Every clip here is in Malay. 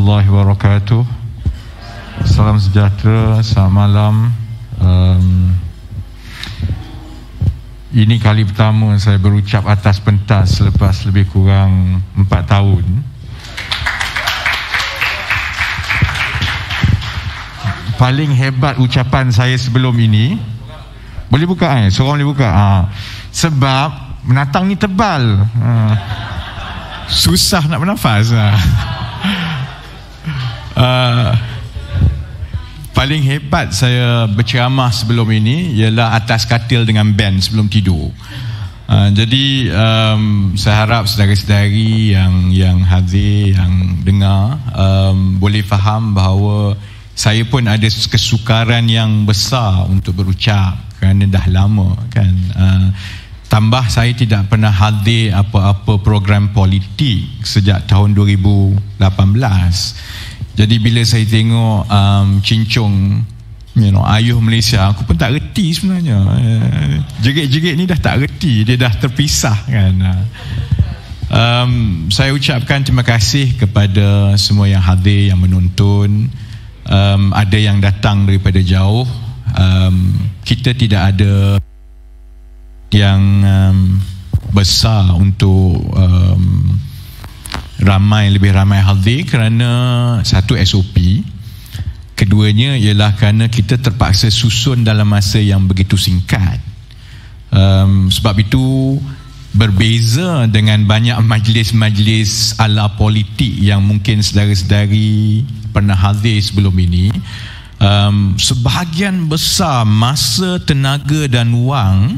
warahmatullahi wabarakatuh. Salam sejahtera, selamat malam. Ini kali pertama saya berucap atas pentas selepas lebih kurang 4 tahun. Paling hebat ucapan saya sebelum ini. Boleh buka seorang boleh buka. Sebab menatang ni tebal. Susah nak bernafas. Paling hebat saya berceramah sebelum ini ialah atas katil dengan band sebelum tidur. Jadi saya harap saudara-saudari yang hadir, yang dengar boleh faham bahawa saya pun ada kesukaran yang besar untuk berucap kerana dah lama kan. Tambah saya tidak pernah hadir apa-apa program politik sejak tahun 2018. Jadi bila saya tengok cincung ayuh Malaysia, aku pun tak reti sebenarnya. Jerit-jerit ni dah tak reti, dia dah terpisah kan. Saya ucapkan terima kasih kepada semua yang hadir, yang menonton. Ada yang datang daripada jauh. Kita tidak ada yang besar untuk lebih ramai hadir kerana satu SOP, keduanya ialah kerana kita terpaksa susun dalam masa yang begitu singkat. Sebab itu berbeza dengan banyak majlis-majlis ala politik yang mungkin saudara-saudari pernah hadir sebelum ini. Sebahagian besar masa, tenaga dan wang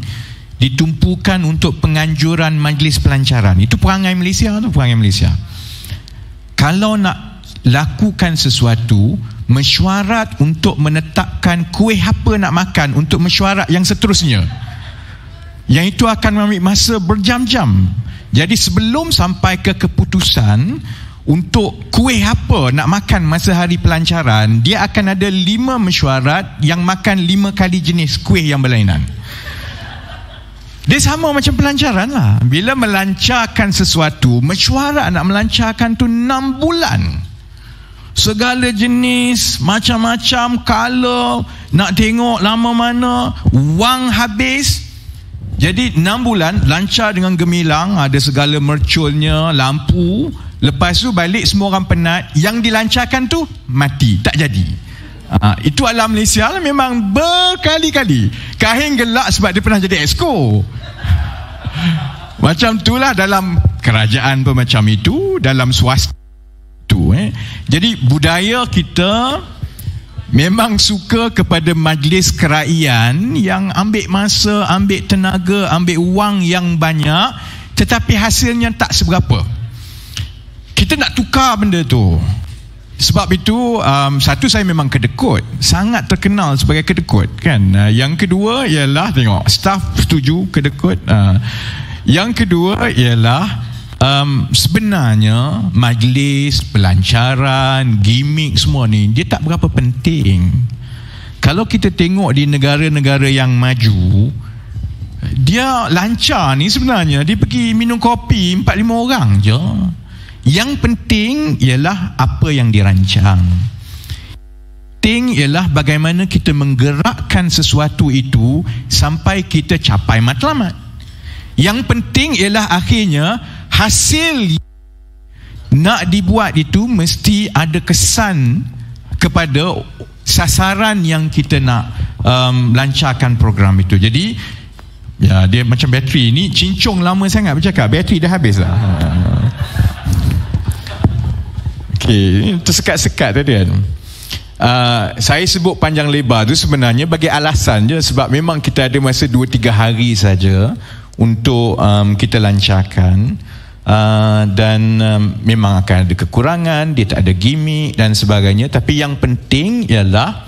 ditumpukan untuk penganjuran majlis pelancaran. Itu perangai Malaysia tu, perangai Malaysia. Kalau nak lakukan sesuatu, mesyuarat untuk menetapkan kuih apa nak makan untuk mesyuarat yang seterusnya. Yang itu akan mengambil masa berjam-jam. Jadi sebelum sampai ke keputusan untuk kuih apa nak makan masa hari pelancaran, dia akan ada 5 mesyuarat yang makan 5 kali jenis kuih yang berlainan. Dia sama macam pelancaran lah. Bila melancarkan sesuatu, mesyuarat nak melancarkan tu 6 bulan. Segala jenis, macam-macam, color, nak tengok lama mana, wang habis. Jadi 6 bulan lancar dengan gemilang, ada segala merculnya, lampu. Lepas tu balik semua orang penat. Yang dilancarkan tu mati, tak jadi. Itu alam Malaysia lah, memang berkali-kali. Kahing gelak sebab dia pernah jadi exco. Macam itulah dalam kerajaan pun macam itu, dalam swasta tu. Jadi budaya kita memang suka kepada majlis kerajaan yang ambil masa, ambil tenaga, ambil wang yang banyak, tetapi hasilnya tak seberapa. Kita nak tukar benda tu. Sebab itu satu, saya memang kedekut, sangat terkenal sebagai kedekut kan. Yang kedua ialah tengok staff setuju kedekut. Yang kedua ialah sebenarnya majlis pelancaran, gimmick semua ni dia tak berapa penting. Kalau kita tengok di negara-negara yang maju, dia lancar ni sebenarnya dia pergi minum kopi 4-5 orang je. Yang penting ialah apa yang dirancang. Penting ialah bagaimana kita menggerakkan sesuatu itu sampai kita capai matlamat. Yang penting ialah akhirnya hasil nak dibuat itu mesti ada kesan kepada sasaran yang kita nak lancarkan program itu. Jadi ya, dia macam bateri ni, cincung lama sangat bercakap, bateri dah habis lah. Okey, tersekat-sekat tadi kan. Saya sebut panjang lebar tu sebenarnya bagi alasan je, sebab memang kita ada masa 2-3 hari saja untuk kita lancarkan. Dan memang akan ada kekurangan, dia tak ada gimmick dan sebagainya. Tapi yang penting ialah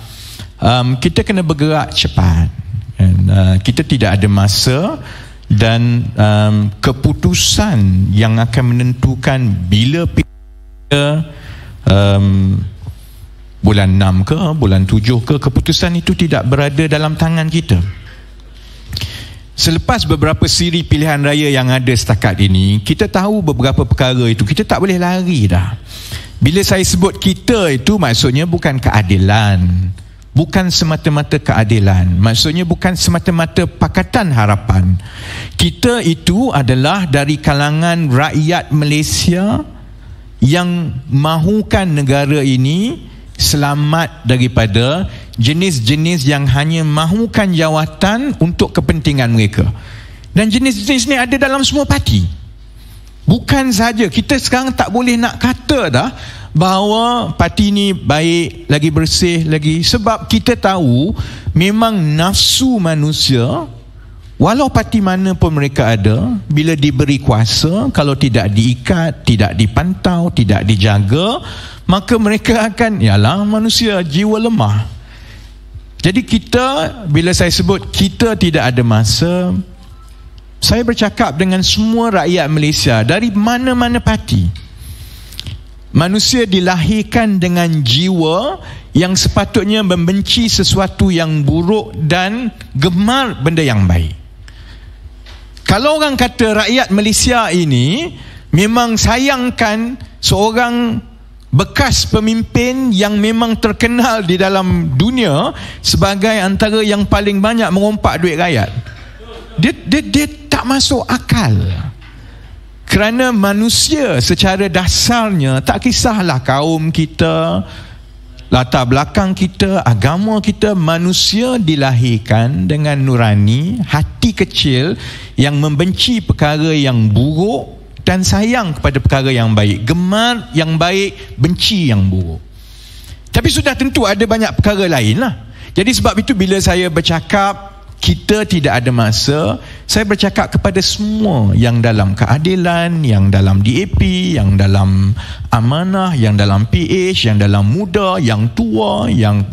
kita kena bergerak cepat. Kita tidak ada masa, dan keputusan yang akan menentukan bila bulan 6 ke bulan 7 ke, keputusan itu tidak berada dalam tangan kita. Selepas beberapa siri pilihan raya yang ada setakat ini, kita tahu beberapa perkara itu kita tak boleh lari dah. Bila saya sebut kita itu, maksudnya bukan keadilan, bukan semata-mata keadilan, maksudnya bukan semata-mata Pakatan Harapan. Kita itu adalah dari kalangan rakyat Malaysia yang mahukan negara ini selamat daripada jenis-jenis yang hanya mahukan jawatan untuk kepentingan mereka. Dan jenis-jenis ni ada dalam semua parti. Bukan saja, kita sekarang tak boleh nak kata dah bahawa parti ni baik, lagi bersih lagi, sebab kita tahu memang nafsu manusia, walau parti mana pun mereka ada, bila diberi kuasa, kalau tidak diikat, tidak dipantau, tidak dijaga, maka mereka akan, yalah manusia jiwa lemah. Jadi kita, bila saya sebut kita tidak ada masa, saya bercakap dengan semua rakyat Malaysia dari mana-mana parti. Manusia dilahirkan dengan jiwa yang sepatutnya membenci sesuatu yang buruk dan gemar benda yang baik. Kalau orang kata rakyat Malaysia ini memang sayangkan seorang bekas pemimpin yang memang terkenal di dalam dunia sebagai antara yang paling banyak merompak duit rakyat, dia tak masuk akal. Kerana manusia secara dasarnya, tak kisahlah kaum kita, latar belakang kita, agama kita, manusia dilahirkan dengan nurani, hati kecil yang membenci perkara yang buruk dan sayang kepada perkara yang baik, gemar yang baik, benci yang buruk. Tapi sudah tentu ada banyak perkara lain lah. Jadi sebab itu bila saya bercakap kita tidak ada masa, saya bercakap kepada semua yang dalam keadilan, yang dalam DAP, yang dalam amanah, yang dalam PH, yang dalam muda, yang tua, yang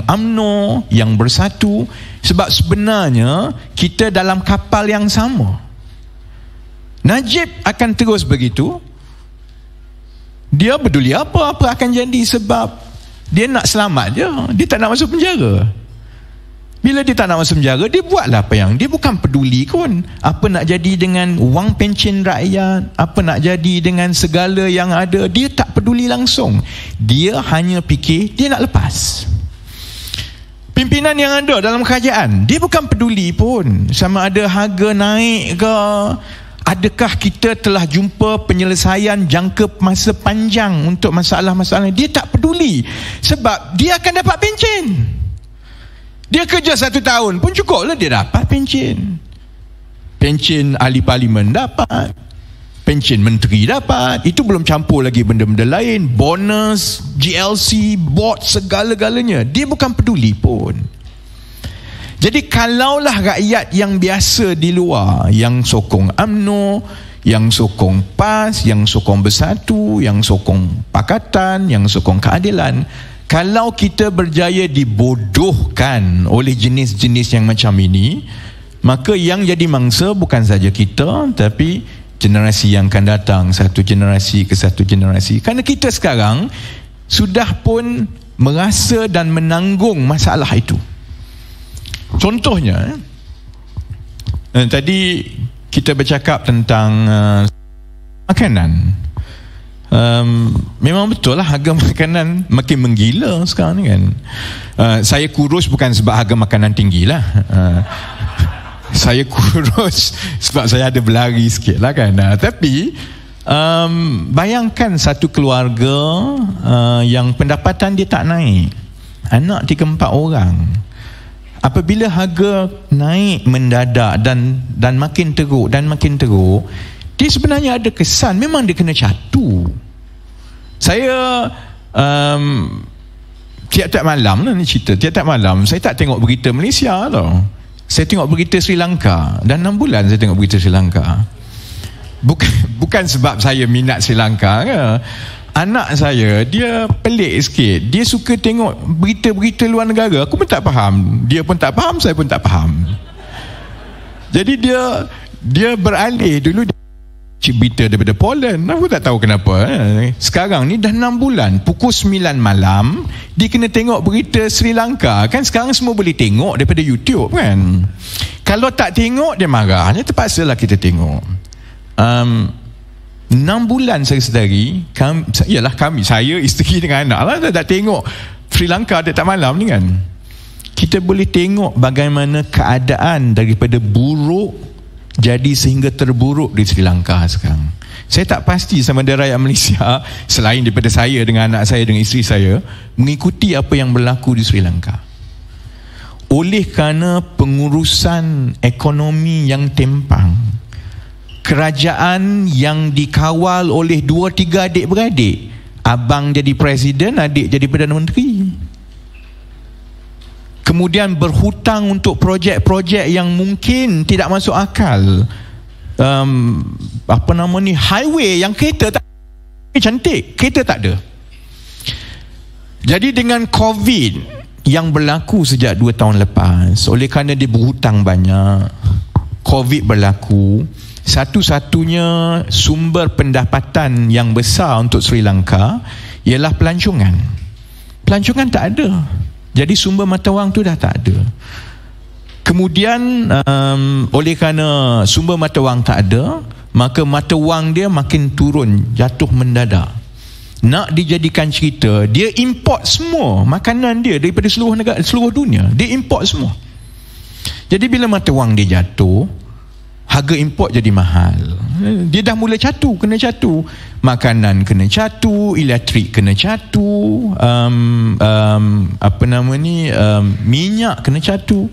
UMNO, yang bersatu. Sebab sebenarnya kita dalam kapal yang sama. Najib akan terus begitu. Dia peduli apa akan jadi, sebab dia nak selamat je, dia tak nak masuk penjara. Bila dia tak nak masuk penjara, dia buatlah apa yang dia bukan peduli pun. Apa nak jadi dengan wang pencen rakyat, apa nak jadi dengan segala yang ada, dia tak peduli langsung. Dia hanya fikir dia nak lepas. Pimpinan yang ada dalam kerajaan, dia bukan peduli pun sama ada harga naik ke, adakah kita telah jumpa penyelesaian jangka masa panjang untuk masalah-masalah. Dia tak peduli, sebab dia akan dapat pencen. Dia kerja 1 tahun pun cukup lah dia dapat pencen. Pencen ahli parlimen dapat, pencen menteri dapat. Itu belum campur lagi benda-benda lain, bonus, GLC, bot, segala-galanya. Dia bukan peduli pun. Jadi kalaulah rakyat yang biasa di luar, yang sokong UMNO, yang sokong PAS, yang sokong Bersatu, yang sokong Pakatan, yang sokong keadilan, kalau kita berjaya dibodohkan oleh jenis-jenis yang macam ini, maka yang jadi mangsa bukan saja kita, tapi generasi yang akan datang, satu generasi ke satu generasi. Kerana kita sekarang sudah pun merasa dan menanggung masalah itu. Contohnya, tadi kita bercakap tentang makanan. Memang betul lah harga makanan makin menggila sekarang ni kan. Saya kurus bukan sebab harga makanan tinggi lah. Saya kurus sebab saya ada berlari sikit lah kan. Tapi bayangkan satu keluarga yang pendapatan dia tak naik, anak 3-4 orang. Apabila harga naik mendadak dan makin teruk dan makin teruk, dia sebenarnya ada kesan, memang dia kena catu. Saya tiap-tiap malam lah ni cerita, tiap-tiap malam saya tak tengok berita Malaysia tau. Saya tengok berita Sri Lanka, dan 6 bulan saya tengok berita Sri Lanka. Bukan sebab saya minat Sri Lanka ke. Anak saya, dia pelik sikit. Dia suka tengok berita-berita luar negara. Aku pun tak faham, dia pun tak faham, saya pun tak faham. Jadi dia beralih. Dulu berita daripada Poland, aku tak tahu kenapa. Sekarang ni dah 6 bulan, pukul 9 malam dia kena tengok berita Sri Lanka. Kan sekarang semua boleh tengok daripada YouTube kan. Kalau tak tengok dia marah, dia terpaksalah kita tengok. 6 bulan saudari, saya isteri dengan anak lah, tak tengok Sri Lanka tak malam ni kan. Kita boleh tengok bagaimana keadaan daripada buruk jadi sehingga terburuk di Sri Lanka sekarang. Saya tak pasti sama ada rakyat Malaysia selain daripada saya dengan anak saya dengan isteri saya mengikuti apa yang berlaku di Sri Lanka. Oleh kerana pengurusan ekonomi yang tempang, kerajaan yang dikawal oleh 2-3 adik-beradik, abang jadi presiden, adik jadi Perdana Menteri, kemudian berhutang untuk projek-projek yang mungkin tidak masuk akal. Highway yang kereta tak cantik, kereta tak ada. Jadi dengan COVID yang berlaku sejak 2 tahun lepas, oleh kerana dia berhutang banyak, COVID berlaku, satu-satunya sumber pendapatan yang besar untuk Sri Lanka ialah pelancongan. Pelancongan tak ada, jadi sumber mata wang tu dah tak ada. Kemudian oleh kerana sumber mata wang tak ada, maka mata wang dia makin turun, jatuh mendadak. Nak dijadikan cerita, dia import semua makanan dia daripada seluruh negara, seluruh dunia, dia import semua. Jadi bila mata wang dia jatuh, harga import jadi mahal. Dia dah mula kena catu. Makanan kena catu, elektrik kena catu, minyak kena catu.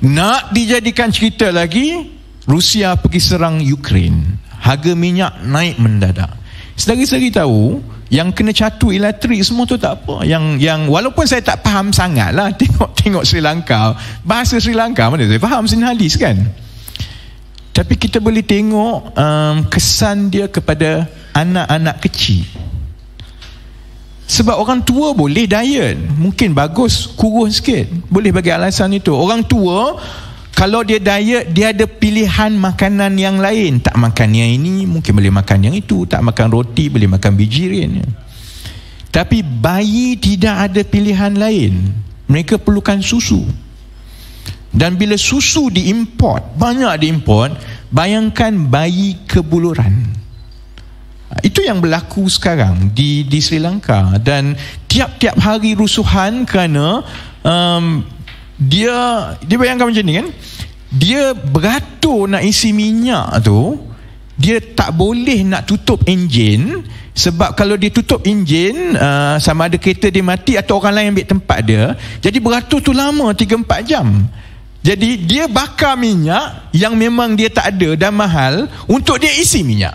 Nak dijadikan cerita lagi, Rusia pergi serang Ukraine, harga minyak naik mendadak. Sedari-sedari tahu yang kena catu elektrik semua tu tak apa. Yang walaupun saya tak faham sangat lah tengok Sri Lanka, bahasa Sri Lanka mana saya faham, sin hadis kan. Tapi kita boleh tengok kesan dia kepada anak-anak kecil. Sebab orang tua boleh diet, mungkin bagus kurus sikit, boleh bagi alasan itu. Orang tua kalau dia diet, dia ada pilihan makanan yang lain. Tak makan yang ini, mungkin boleh makan yang itu. Tak makan roti, boleh makan bijirin. Tapi bayi tidak ada pilihan lain. Mereka perlukan susu. Dan bila susu diimport, banyak diimport, bayangkan bayi kebuluran. Itu yang berlaku sekarang di Sri Lanka. Dan tiap-tiap hari rusuhan kerana dia bayangkan macam ni kan, dia beratur nak isi minyak tu, dia tak boleh nak tutup enjin, sebab kalau dia tutup enjin, sama ada kereta dia mati atau orang lain ambil tempat dia. Jadi beratur tu lama, 3-4 jam. Jadi dia bakar minyak yang memang dia tak ada dan mahal untuk dia isi minyak.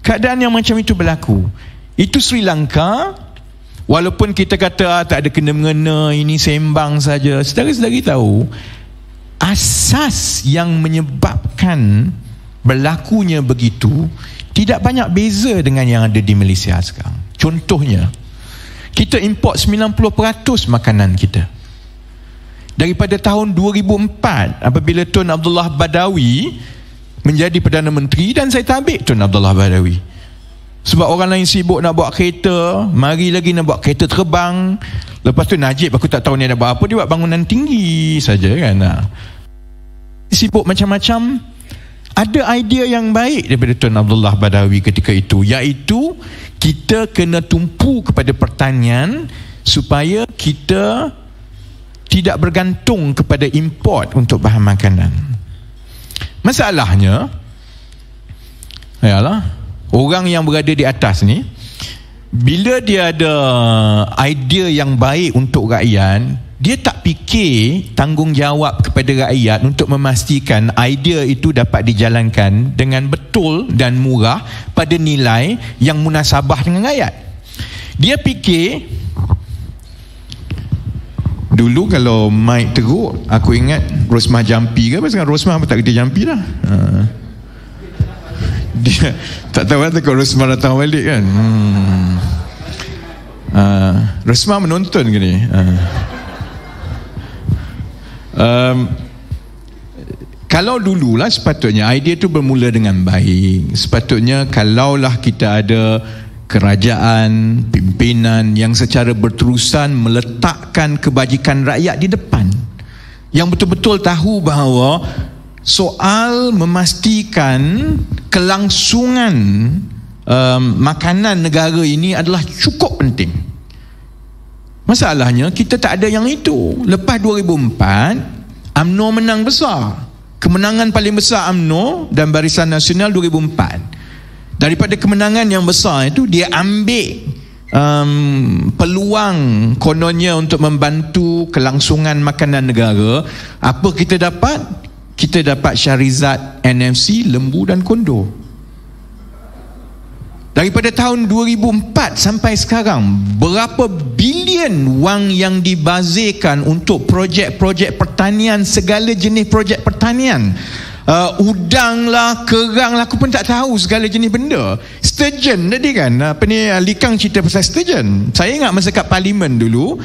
Keadaan yang macam itu berlaku. Itu Sri Lanka. Walaupun kita kata tak ada kena-mengena, ini sembang saja, saudara-saudari tahu asas yang menyebabkan berlakunya begitu tidak banyak beza dengan yang ada di Malaysia sekarang. Contohnya, kita import 90% makanan kita. Daripada tahun 2004 apabila Tun Abdullah Badawi menjadi Perdana Menteri, dan saya tabik Tun Abdullah Badawi. Sebab orang lain sibuk nak bawa kereta, mari lagi nak bawa kereta terbang. Lepas tu Najib aku tak tahu ni nak buat apa, dia buat bangunan tinggi saja kan. Sibuk macam-macam. Ada idea yang baik daripada Tun Abdullah Badawi ketika itu, iaitu kita kena tumpu kepada pertanian supaya kita tidak bergantung kepada import untuk bahan makanan. Masalahnya orang yang berada di atas ni, bila dia ada idea yang baik untuk rakyat, dia tak fikir tanggungjawab kepada rakyat untuk memastikan idea itu dapat dijalankan dengan betul dan murah pada nilai yang munasabah dengan rakyat. Dia fikir, dulu kalau mic teruk, aku ingat Rosmah jampi ke, pasal Rosmah pun tak kerja jampi dah. Dia tak tahu lah kalau Rosmah datang balik kan. Rosmah menonton ke ni? Kalau dululah sepatutnya idea tu bermula dengan baik. Sepatutnya kalaulah kita ada kerajaan, pimpinan yang secara berterusan meletakkan kebajikan rakyat di depan, yang betul-betul tahu bahawa soal memastikan kelangsungan makanan negara ini adalah cukup penting. Masalahnya kita tak ada yang itu. Lepas 2004 UMNO menang besar. Kemenangan paling besar UMNO dan Barisan Nasional 2004. Daripada kemenangan yang besar itu, dia ambil peluang kononnya untuk membantu kelangsungan makanan negara. Apa kita dapat? Kita dapat Shahrizad, NFC, lembu dan kondor. Daripada tahun 2004 sampai sekarang, berapa bilion wang yang dibazirkan untuk projek-projek pertanian, segala jenis projek pertanian. Udang lah, kerang lah, aku pun tak tahu segala jenis benda. Sturgeon tadi kan, Likang cerita pasal sturgeon. Saya ingat masa kat parlimen dulu,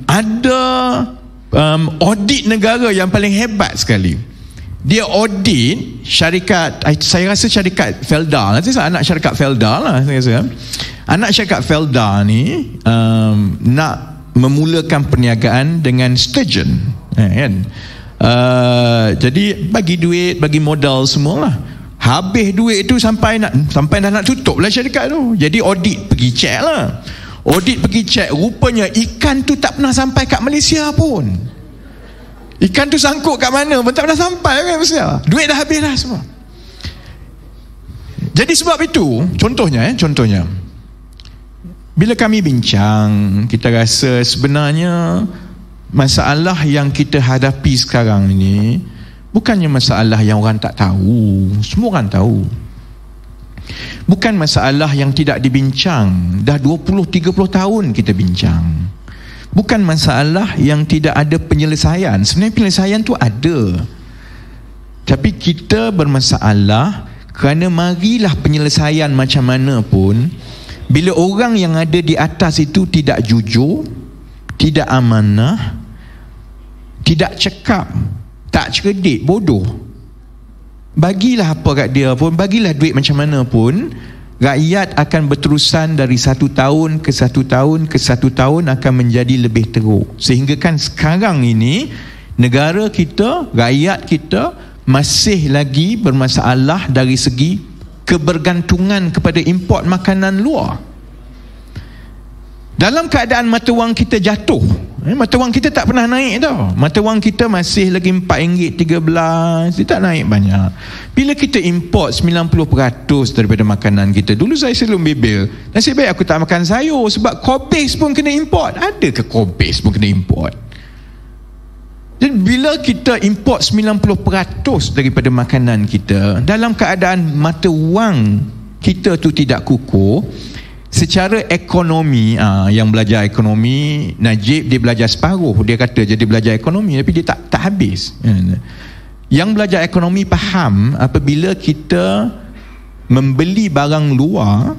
ada audit negara yang paling hebat sekali. Dia audit syarikat, saya rasa syarikat Felda, anak syarikat Felda lah saya rasa. Anak syarikat Felda ni nak memulakan perniagaan dengan sturgeon, kan? Jadi bagi duit, bagi modal semualah. Habis duit tu sampai dah nak tutup lah syarikat tu. Jadi audit pergi cek lah. Audit pergi cek, rupanya ikan tu tak pernah sampai kat Malaysia pun. Ikan tu sangkut kat mana pun tak pernah sampai kat Malaysia. Duit dah habis dah semua. Jadi sebab itu, contohnya bila kami bincang, kita rasa sebenarnya masalah yang kita hadapi sekarang ini bukannya masalah yang orang tak tahu. Semua orang tahu. Bukan masalah yang tidak dibincang. Dah 20-30 tahun kita bincang. Bukan masalah yang tidak ada penyelesaian. Sebenarnya penyelesaian tu ada. Tapi kita bermasalah kerana marilah penyelesaian macam mana pun, bila orang yang ada di atas itu tidak jujur, tidak amanah, tidak cekap, tak cerdik, bodoh, bagilah apa kat dia pun, bagilah duit macam mana pun, rakyat akan berterusan dari satu tahun ke satu tahun ke satu tahun akan menjadi lebih teruk. Sehingga kan sekarang ini negara kita, rakyat kita masih lagi bermasalah dari segi kebergantungan kepada import makanan luar. Dalam keadaan mata wang kita jatuh, mata wang kita tak pernah naik tau. Mata wang kita masih lagi RM4.13, dia tak naik banyak. Bila kita import 90% daripada makanan kita, dulu saya selalu bebel, nasib baik aku tak makan sayur, sebab kobis pun kena import. Ada ke kobis pun kena import? Jadi bila kita import 90% daripada makanan kita, dalam keadaan mata wang kita tu tidak kukuh, secara ekonomi, yang belajar ekonomi, Najib dia belajar separuh, dia kata jadi belajar ekonomi tapi dia tak habis. Yang belajar ekonomi faham, apabila kita membeli barang luar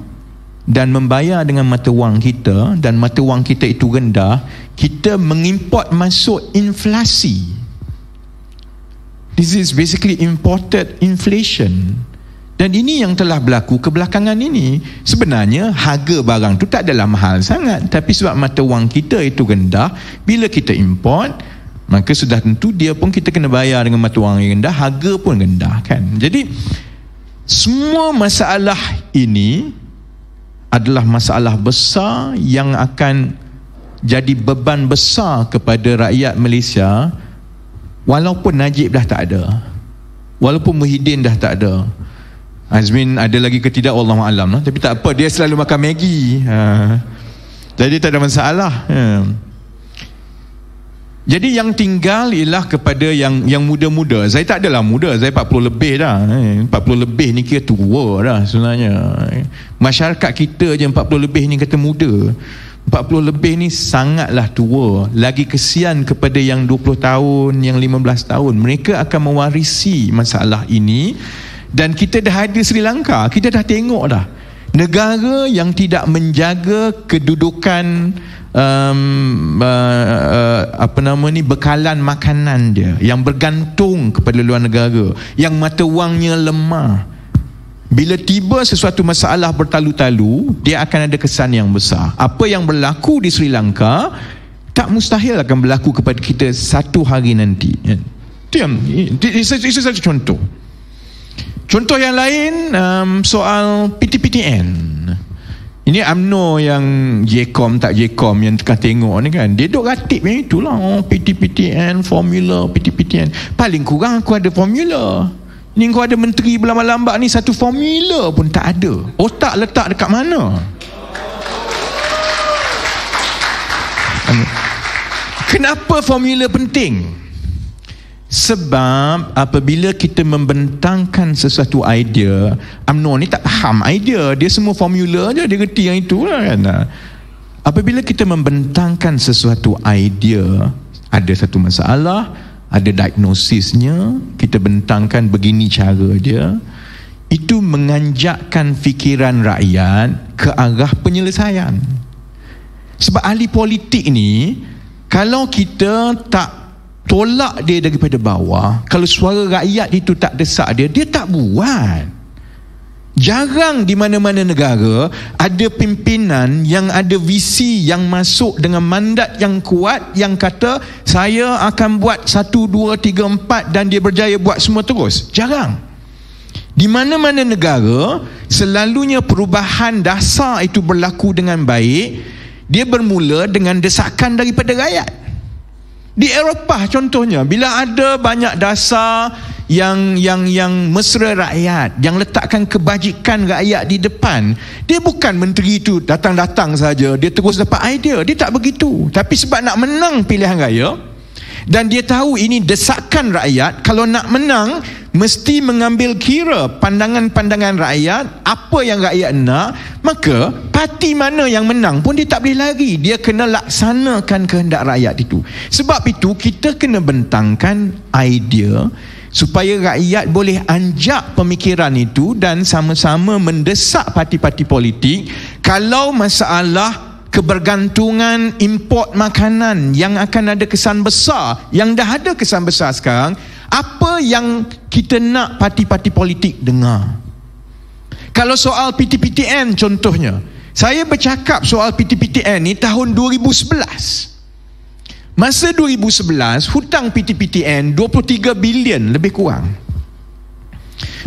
dan membayar dengan mata wang kita, dan mata wang kita itu rendah, kita mengimport masuk inflasi. This is basically imported inflation. Dan ini yang telah berlaku kebelakangan ini. Sebenarnya harga barang tu tak adalah mahal sangat, tapi sebab mata wang kita itu rendah, bila kita import, maka sudah tentu dia pun kita kena bayar dengan mata wang yang rendah, harga pun rendah kan. Jadi semua masalah ini adalah masalah besar yang akan jadi beban besar kepada rakyat Malaysia, walaupun Najib dah tak ada, walaupun Muhyiddin dah tak ada. Azmin ada lagi ke tidak, wallahualam lah. Tapi tak apa, dia selalu makan Maggi, jadi tak ada masalah. Jadi yang tinggal ialah kepada yang muda-muda. Saya tak adalah muda, saya 40 lebih dah. 40 lebih ni kira tua dah sebenarnya. Masyarakat kita je 40 lebih ni kata muda. 40 lebih ni sangatlah tua. Lagi kesian kepada yang 20 tahun, yang 15 tahun. Mereka akan mewarisi masalah ini. Dan kita dah ada Sri Lanka, kita dah tengok dah negara yang tidak menjaga kedudukan bekalan makanan dia, yang bergantung kepada luar negara, yang mata wangnya lemah. Bila tiba sesuatu masalah bertalu-talu, dia akan ada kesan yang besar. Apa yang berlaku di Sri Lanka tak mustahil akan berlaku kepada kita satu hari nanti. Itu Itu satu contoh. Contoh yang lain, soal PTPTN. Ini UMNO yang JCOM tak JCOM yang tengah tengok ni kan, dia duk ratip yang itulah. PTPTN, formula PTPTN. Paling kurang aku ada formula. Ni kau ada menteri berlambat-lambat ni, satu formula pun tak ada. Otak letak dekat mana? Kenapa formula penting? Sebab apabila kita membentangkan sesuatu idea, UMNO ni tak faham idea, dia semua formula je, dia reti yang itu lah kan. Apabila kita membentangkan sesuatu idea, ada satu masalah, ada diagnosisnya, kita bentangkan begini cara dia, itu menganjakkan fikiran rakyat ke arah penyelesaian. Sebab ahli politik ni, kalau kita tak tolak dia daripada bawah, kalau suara rakyat itu tak desak dia, dia tak buat. Jarang di mana-mana negara ada pimpinan yang ada visi yang masuk dengan mandat yang kuat, yang kata saya akan buat 1, 2, 3, 4 dan dia berjaya buat semua terus. Jarang. Di mana-mana negara selalunya perubahan dasar itu berlaku dengan baik. Dia bermula dengan desakan daripada rakyat. Di Eropah contohnya, bila ada banyak dasar yang mesra rakyat, yang letakkan kebajikan rakyat di depan, dia bukan menteri itu datang-datang saja dia terus dapat idea. Dia tak begitu. Tapi sebab nak menang pilihan raya, dan dia tahu ini desakan rakyat, kalau nak menang mesti mengambil kira pandangan-pandangan rakyat, apa yang rakyat nak, maka parti mana yang menang pun dia tak boleh lari, dia kena laksanakan kehendak rakyat itu. Sebab itu kita kena bentangkan idea supaya rakyat boleh anjak pemikiran itu dan sama-sama mendesak parti-parti politik. Kalau masalah kebergantungan import makanan yang akan ada kesan besar, yang dah ada kesan besar sekarang, apa yang kita nak parti-parti politik dengar? Kalau soal PTPTN contohnya, saya bercakap soal PTPTN ni tahun 2011. Masa 2011 hutang PTPTN 23 bilion lebih kurang.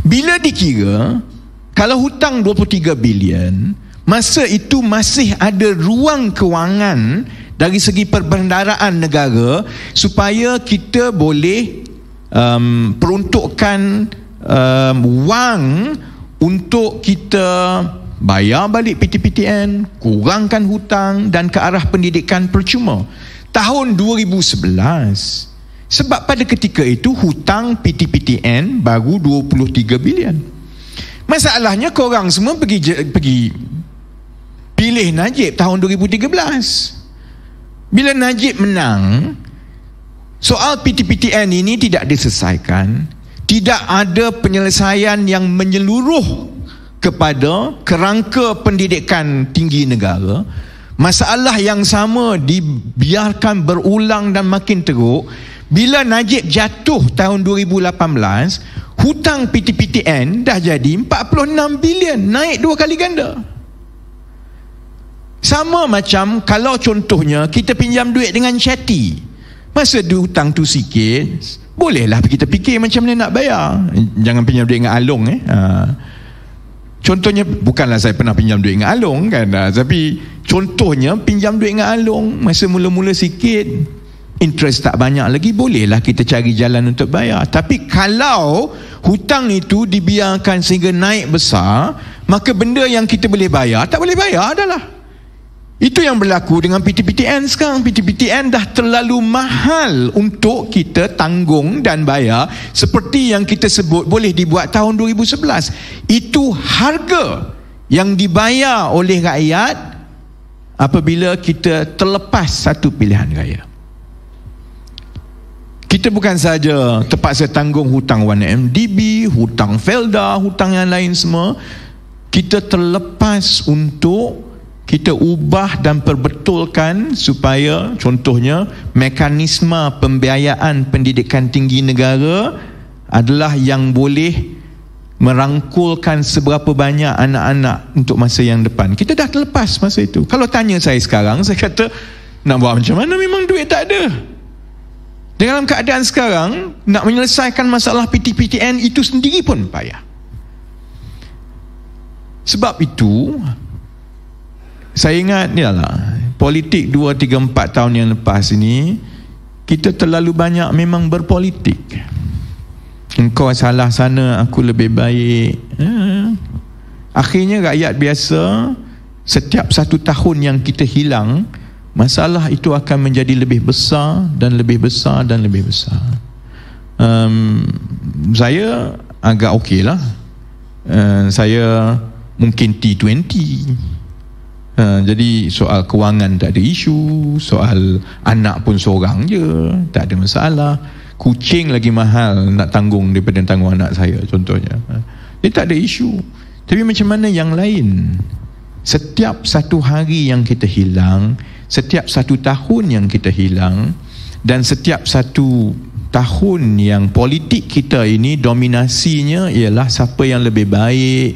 Bila dikira kalau hutang 23 bilion, masa itu masih ada ruang kewangan dari segi perbendaraan negara supaya kita boleh peruntukkan wang untuk kita bayar balik PTPTN, kurangkan hutang dan ke arah pendidikan percuma. Tahun 2011, sebab pada ketika itu hutang PTPTN baru 23 bilion. Masalahnya korang semua pergi pilih Najib tahun 2013. Bila Najib menang, soal PTPTN ini tidak diselesaikan. Tidak ada penyelesaian yang menyeluruh kepada kerangka pendidikan tinggi negara. Masalah yang sama dibiarkan berulang dan makin teruk. Bila Najib jatuh tahun 2018, hutang PTPTN dah jadi 46 bilion, naik 2 kali ganda. Sama macam kalau contohnya kita pinjam duit dengan Chatty, masa hutang tu sikit, bolehlah kita fikir macam mana nak bayar. Jangan pinjam duit dengan Along Contohnya, bukanlah saya pernah pinjam duit dengan Along kan, tapi contohnya pinjam duit dengan Along, masa mula-mula sikit, interest tak banyak lagi, bolehlah kita cari jalan untuk bayar. Tapi kalau hutang itu dibiarkan sehingga naik besar, maka benda yang kita boleh bayar tak boleh bayar adalah. Itu yang berlaku dengan PTPTN sekarang. PTPTN dah terlalu mahal untuk kita tanggung dan bayar. Seperti yang kita sebut boleh dibuat tahun 2011. Itu harga yang dibayar oleh rakyat apabila kita terlepas satu pilihan raya. Kita bukan saja terpaksa tanggung hutang 1MDB, hutang Felda, hutang yang lain semua. Kita terlepas untuk kita ubah dan perbetulkan supaya contohnya mekanisme pembiayaan pendidikan tinggi negara adalah yang boleh merangkulkan seberapa banyak anak-anak untuk masa yang depan. Kita dah terlepas masa itu. Kalau tanya saya sekarang, saya kata nak buat macam mana, memang duit tak ada. Dalam keadaan sekarang, nak menyelesaikan masalah PTPTN itu sendiri pun payah. Sebab itu, saya ingat politik 2, 3, 4 tahun yang lepas ini, kita terlalu banyak memang berpolitik. Engkau salah sana, aku lebih baik. Akhirnya rakyat biasa, setiap 1 tahun yang kita hilang, masalah itu akan menjadi lebih besar dan lebih besar dan lebih besar. Saya agak okey lah. Saya mungkin T20. Jadi soal kewangan tak ada isu, soal anak pun seorang je, tak ada masalah. Kucing lagi mahal nak tanggung daripada tanggung anak saya contohnya. Dia tak ada isu. Tapi macam mana yang lain? Setiap 1 hari yang kita hilang, setiap 1 tahun yang kita hilang, dan setiap 1 tahun yang politik kita ini dominasinya ialah siapa yang lebih baik,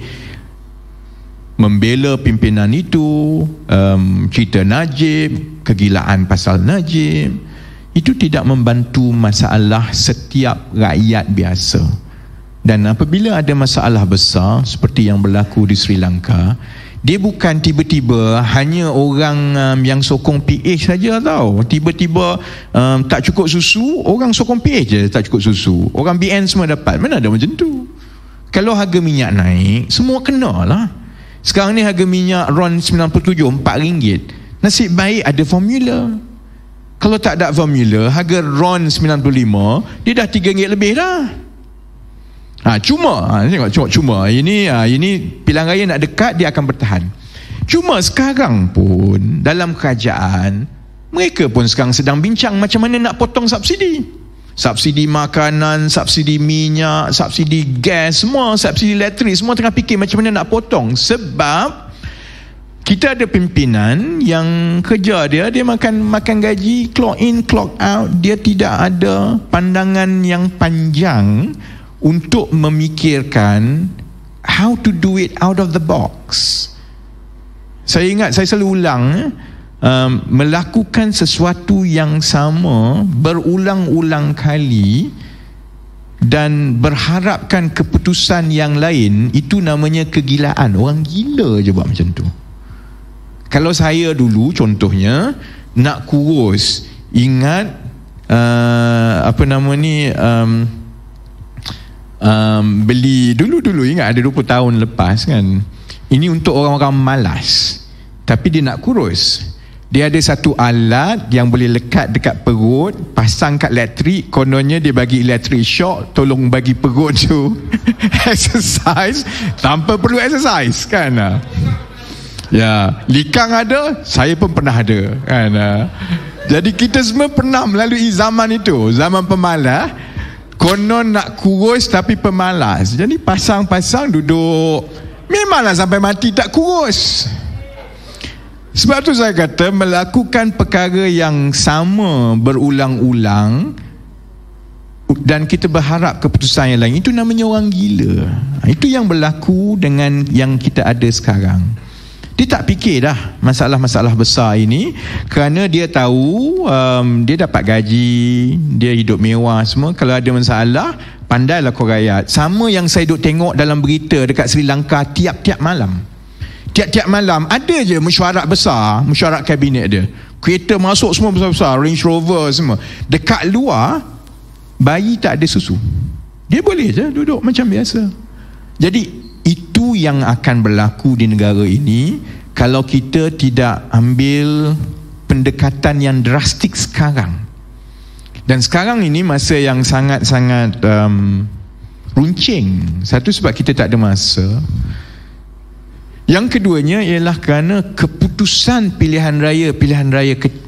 membela pimpinan itu, cerita Najib, kegilaan pasal Najib, itu tidak membantu masalah setiap rakyat biasa. Dan apabila ada masalah besar seperti yang berlaku di Sri Lanka, dia bukan tiba-tiba hanya orang yang sokong PH saja tau. Tiba-tiba tak cukup susu, orang sokong PH je tak cukup susu. Orang BN semua dapat. Mana ada macam tu? Kalau harga minyak naik, semua kena lah. Sekarang ni harga minyak RON 97, RM4. Nasib baik ada formula. Kalau tak ada formula, harga RON 95, dia dah RM3 lebih dah. Tengok cuma ini pilihan raya nak dekat, dia akan bertahan. Cuma sekarang pun dalam kerajaan, mereka pun sekarang sedang bincang macam mana nak potong subsidi. Subsidi makanan, subsidi minyak, subsidi gas, semua, subsidi elektrik, semua tengah fikir macam mana nak potong. Sebab kita ada pimpinan yang kerja dia makan gaji, clock in, clock out. Dia tidak ada pandangan yang panjang untuk memikirkan how to do it out of the box. Saya ingat, saya selalu ulang, melakukan sesuatu yang sama berulang-ulang kali dan berharapkan keputusan yang lain, itu namanya kegilaan. Orang gila je buat macam tu. Kalau saya dulu contohnya nak kurus, ingat beli dulu ingat ada 20 tahun lepas kan, ini untuk orang-orang malas tapi dia nak kurus. Dia ada satu alat yang boleh lekat dekat perut, pasang kat elektrik, kononnya dia bagi elektrik shock, tolong bagi perut tu exercise tanpa perlu exercise kan. Ya, likang ada, saya pun pernah ada kan. Jadi kita semua pernah melalui zaman itu, zaman pemalas. Konon nak kurus tapi pemalas. Jadi pasang-pasang duduk, memanglah sampai mati tak kurus. Sebab tu saya kata, melakukan perkara yang sama berulang-ulang dan kita berharap keputusan yang lain, itu namanya orang gila. Itu yang berlaku dengan yang kita ada sekarang. Dia tak fikir dah masalah-masalah besar ini, kerana dia tahu dia dapat gaji, dia hidup mewah semua. Kalau ada masalah, pandailah kau rakyat. Sama yang saya duk tengok dalam berita dekat Sri Lanka tiap-tiap malam. Tiap-tiap malam ada je mesyuarat besar, mesyuarat kabinet dia. Kereta masuk semua besar-besar, Range Rover semua. Dekat luar, bayi tak ada susu. Dia boleh je duduk macam biasa. Jadi itu yang akan berlaku di negara ini kalau kita tidak ambil pendekatan yang drastik sekarang. Dan sekarang ini masa yang sangat-sangat runcing. Satu, sebab kita tak ada masa. Yang keduanya ialah kerana keputusan pilihan raya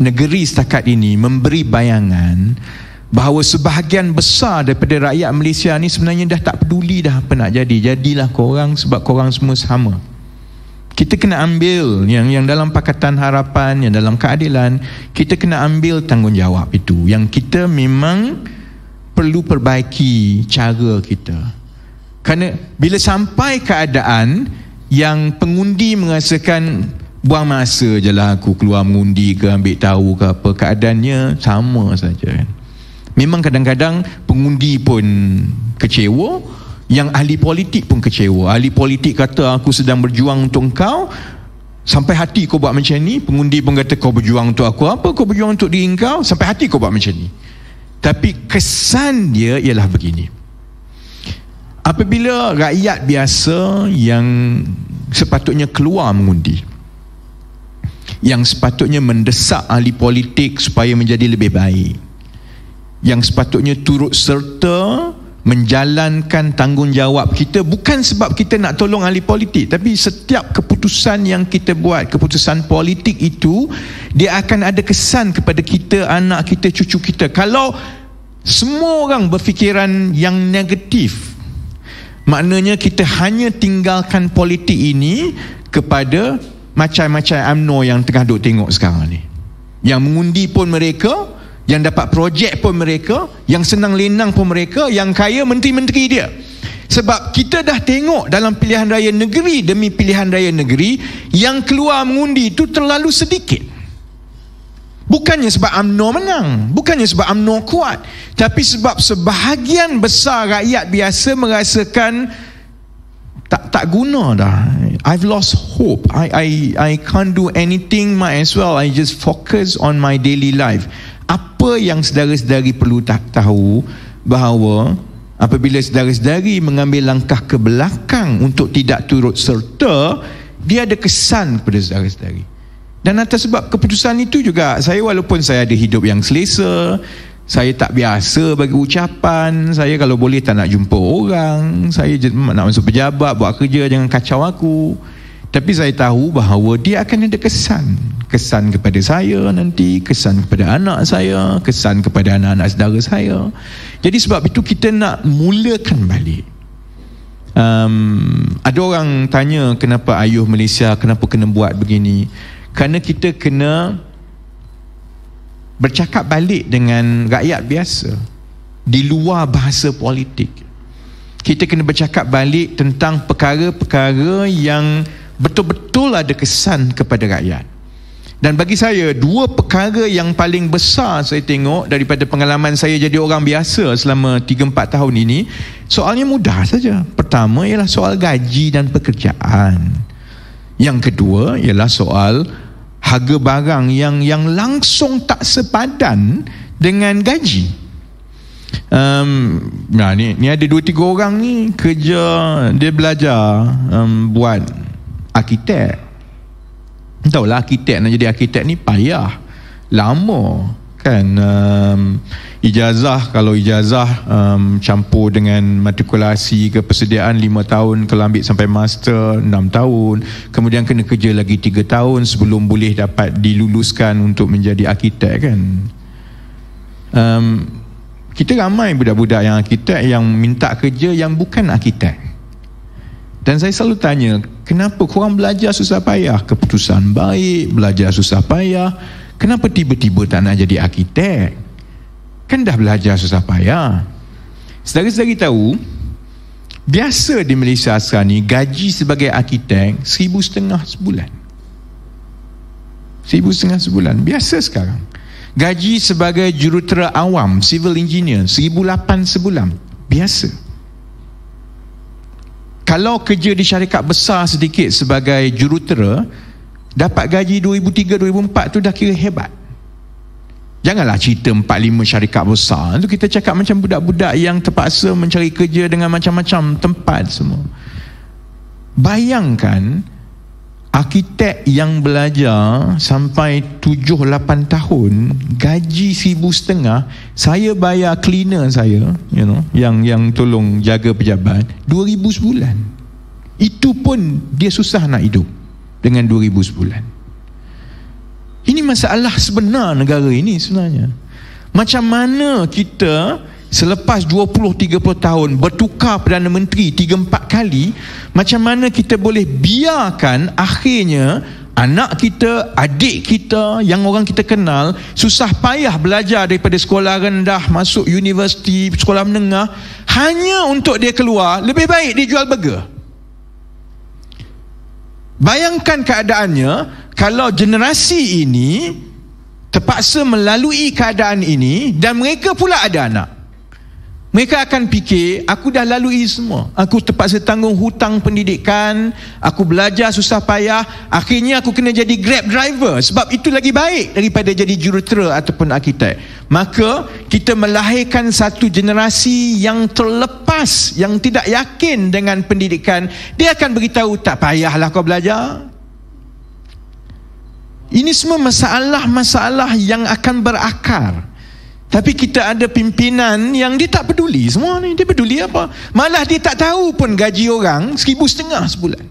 negeri setakat ini memberi bayangan bahawa sebahagian besar daripada rakyat Malaysia ni sebenarnya dah tak peduli dah apa nak jadi. Jadilah korang sebab korang semua sama. Kita kena ambil yang dalam Pakatan Harapan, yang dalam keadilan, kita kena ambil tanggungjawab itu. Yang kita memang perlu perbaiki cara kita. Kerana bila sampai keadaan yang pengundi merasakan buang masa je lah aku keluar mengundi ke ambil tahu ke apa, keadaannya sama saja kan. Memang kadang-kadang pengundi pun kecewa, yang ahli politik pun kecewa. Ahli politik kata aku sedang berjuang untuk engkau, sampai hati kau buat macam ni. Pengundi pun kata kau berjuang untuk aku apa? Kau berjuang untuk diri kau, sampai hati kau buat macam ni. Tapi kesan dia ialah begini. Apabila rakyat biasa yang sepatutnya keluar mengundi, yang sepatutnya mendesak ahli politik supaya menjadi lebih baik, yang sepatutnya turut serta menjalankan tanggungjawab kita, bukan sebab kita nak tolong ahli politik, tapi setiap keputusan yang kita buat, keputusan politik itu, dia akan ada kesan kepada kita, anak kita, cucu kita. Kalau semua orang berfikiran yang negatif, maknanya kita hanya tinggalkan politik ini kepada macam-macam UMNO yang tengah duk tengok sekarang ni. Yang mengundi pun mereka, yang dapat projek pun mereka, yang senang lenang pun mereka, yang kaya menteri-menteri dia. Sebab kita dah tengok dalam pilihan raya negeri demi pilihan raya negeri, yang keluar mengundi itu terlalu sedikit. Bukannya sebab UMNO menang, bukannya sebab UMNO kuat, tapi sebab sebahagian besar rakyat biasa merasakan tak guna dah. I've lost hope. I can't do anything, might as well I just focus on my daily life. Apa yang saudara-saudari perlu tahu, bahawa apabila saudara-saudari mengambil langkah ke belakang untuk tidak turut serta, dia ada kesan kepada saudara-saudari. Dan atas sebab keputusan itu juga, saya walaupun saya ada hidup yang selesa, saya tak biasa bagi ucapan, saya kalau boleh tak nak jumpa orang, saya nak masuk pejabat, buat kerja, jangan kacau aku. Tapi saya tahu bahawa dia akan ada kesan. Kesan kepada saya nanti, kesan kepada anak saya, kesan kepada anak-anak saudara saya. Jadi sebab itu kita nak mulakan balik. Ada orang tanya kenapa ayuh Malaysia, kenapa kena buat begini. Kerana kita kena bercakap balik dengan rakyat biasa di luar bahasa politik. Kita kena bercakap balik tentang perkara-perkara yang betul-betul ada kesan kepada rakyat. Dan bagi saya, dua perkara yang paling besar saya tengok daripada pengalaman saya jadi orang biasa selama 3-4 tahun ini, soalnya mudah saja. Pertama ialah soal gaji dan pekerjaan. Yang kedua ialah soal harga barang yang langsung tak sepadan dengan gaji. Ni ada 2-3 orang ni kerja, dia belajar buat arkitek. Tahulah arkitek, nak jadi arkitek ni payah, lama kan. Ijazah, kalau ijazah campur dengan matrikulasi ke persediaan 5 tahun, kalau ambil sampai master 6 tahun, kemudian kena kerja lagi 3 tahun sebelum boleh dapat diluluskan untuk menjadi arkitek kan. Kita ramai budak-budak yang arkitek yang minta kerja yang bukan arkitek. Dan saya selalu tanya, kenapa korang belajar susah payah, keputusan baik, belajar susah payah, kenapa tiba-tiba tak nak jadi arkitek? Kan dah belajar susah payah. Saudara-saudari tahu, biasa di Malaysia sekarang ni gaji sebagai arkitek 1,500 sebulan. 1,500 sebulan, biasa sekarang. Gaji sebagai jurutera awam, civil engineer, 1,800 sebulan, biasa. Kalau kerja di syarikat besar sedikit sebagai jurutera, dapat gaji 2,300-2,400 tu dah kira hebat. Janganlah cerita 4-5 syarikat besar. Itu kita cakap macam budak-budak yang terpaksa mencari kerja dengan macam-macam tempat semua. Bayangkan arkitek yang belajar sampai 7-8 tahun, gaji 1,500, saya bayar cleaner saya, yang tolong jaga pejabat, 2,000 sebulan. Itu pun dia susah nak hidup dengan 2,000 sebulan. Ini masalah sebenar negara ini sebenarnya. Macam mana kita selepas 20-30 tahun bertukar Perdana Menteri 3-4 kali, macam mana kita boleh biarkan akhirnya anak kita, adik kita yang orang kita kenal susah payah belajar daripada sekolah rendah masuk universiti, sekolah menengah, hanya untuk dia keluar lebih baik dia jual burger. Bayangkan keadaannya kalau generasi ini terpaksa melalui keadaan ini, dan mereka pula ada anak. Mereka akan fikir, aku dah lalui semua. Aku terpaksa tanggung hutang pendidikan, aku belajar susah payah, akhirnya aku kena jadi Grab driver. Sebab itu lagi baik daripada jadi jurutera ataupun arkitek. Maka kita melahirkan satu generasi yang terlepas, yang tidak yakin dengan pendidikan. Dia akan beritahu, tak payahlah kau belajar. Ini semua masalah-masalah yang akan berakar. Tapi kita ada pimpinan yang dia tak peduli semua ni. Dia peduli apa? Malah dia tak tahu pun gaji orang 1,500 sebulan.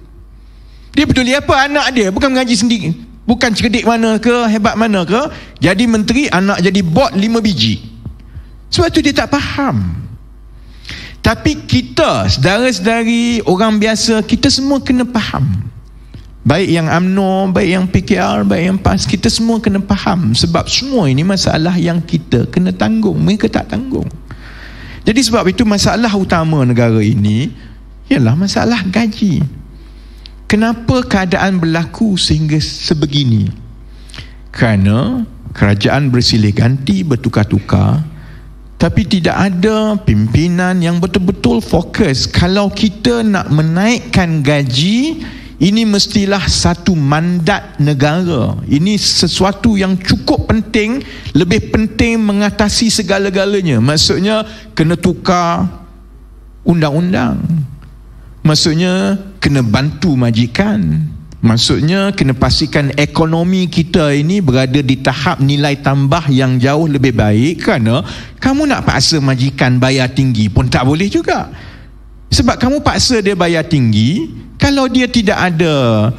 Dia peduli apa? Anak dia bukan mengaji sendiri, bukan cerdik mana ke, hebat mana ke, jadi menteri, anak jadi bot 5 biji. Sebab tu dia tak faham. Tapi kita, saudara-saudari, orang biasa, kita semua kena faham. Baik yang UMNO, baik yang PKR, baik yang PAS, kita semua kena faham. Sebab semua ini masalah yang kita kena tanggung. Mereka tak tanggung. Jadi sebab itu masalah utama negara ini ialah masalah gaji. Kenapa keadaan berlaku sehingga sebegini? Kerana kerajaan bersilih ganti, bertukar-tukar, tapi tidak ada pimpinan yang betul-betul fokus. Kalau kita nak menaikkan gaji, ini mestilah satu mandat negara. Ini sesuatu yang cukup penting, lebih penting mengatasi segala-galanya. Maksudnya kena tukar undang-undang. Maksudnya kena bantu majikan. Maksudnya kena pastikan ekonomi kita ini berada di tahap nilai tambah yang jauh lebih baik. Kerana kamu nak paksa majikan bayar tinggi pun tak boleh juga. Sebab kamu paksa dia bayar tinggi, kalau dia tidak ada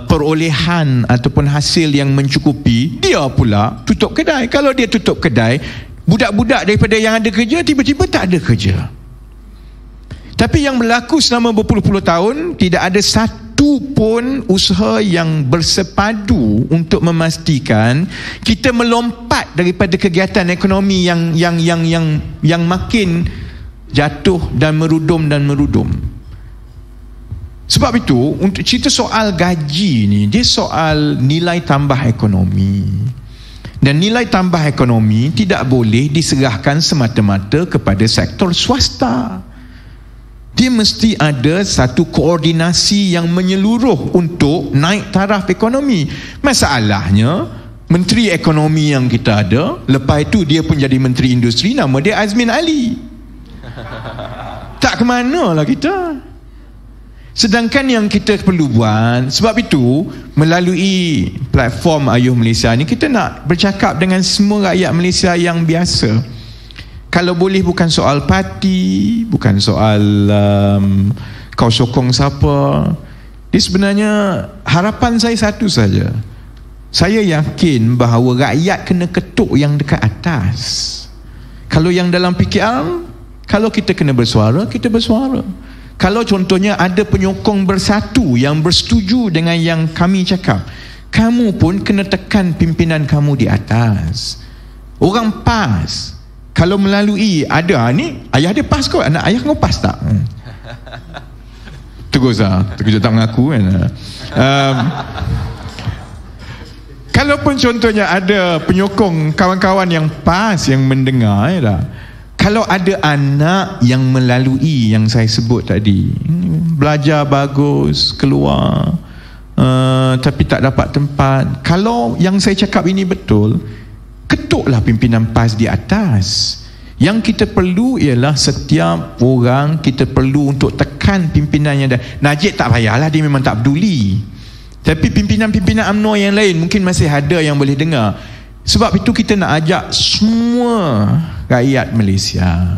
perolehan ataupun hasil yang mencukupi, dia pula tutup kedai. Kalau dia tutup kedai, budak-budak daripada yang ada kerja tiba-tiba tak ada kerja. Tapi yang berlaku selama berpuluh-puluh tahun, tidak ada satu pun usaha yang bersepadu untuk memastikan kita melompat daripada kegiatan ekonomi yang makin jatuh dan merudum. Sebab itu, untuk cerita soal gaji ni, dia soal nilai tambah ekonomi. Dan nilai tambah ekonomi tidak boleh diserahkan semata-mata kepada sektor swasta. Dia mesti ada satu koordinasi yang menyeluruh untuk naik taraf ekonomi. Masalahnya, Menteri Ekonomi yang kita ada, lepas itu dia pun jadi Menteri Industri, nama dia Azmin Ali. Tak ke mana lah kita. Sedangkan yang kita perlu buat, sebab itu melalui platform Ayuh Malaysia ni, kita nak bercakap dengan semua rakyat Malaysia yang biasa. Kalau boleh bukan soal parti, bukan soal kau sokong siapa. Dia sebenarnya harapan saya satu saja. Saya yakin bahawa rakyat kena ketuk yang dekat atas. Kalau yang dalam PKR, kalau kita kena bersuara, kita bersuara. Kalau contohnya ada penyokong bersatu yang bersetuju dengan yang kami cakap, kamu pun kena tekan pimpinan kamu di atas. Orang PAS, kalau melalui ada ni, ayah dia PAS kot, anak ayah kau PAS tak? Terus tak mengaku kan. Kalaupun contohnya ada penyokong kawan-kawan yang PAS yang mendengar, kalau ada anak yang melalui yang saya sebut tadi, belajar bagus, keluar, tapi tak dapat tempat, kalau yang saya cakap ini betul, ketuklah pimpinan PAS di atas. Yang kita perlu ialah setiap orang, kita perlu untuk tekan pimpinan yang dah. Najib tak payahlah, dia memang tak peduli. Tapi pimpinan-pimpinan UMNO yang lain mungkin masih ada yang boleh dengar. Sebab itu kita nak ajak semua rakyat Malaysia.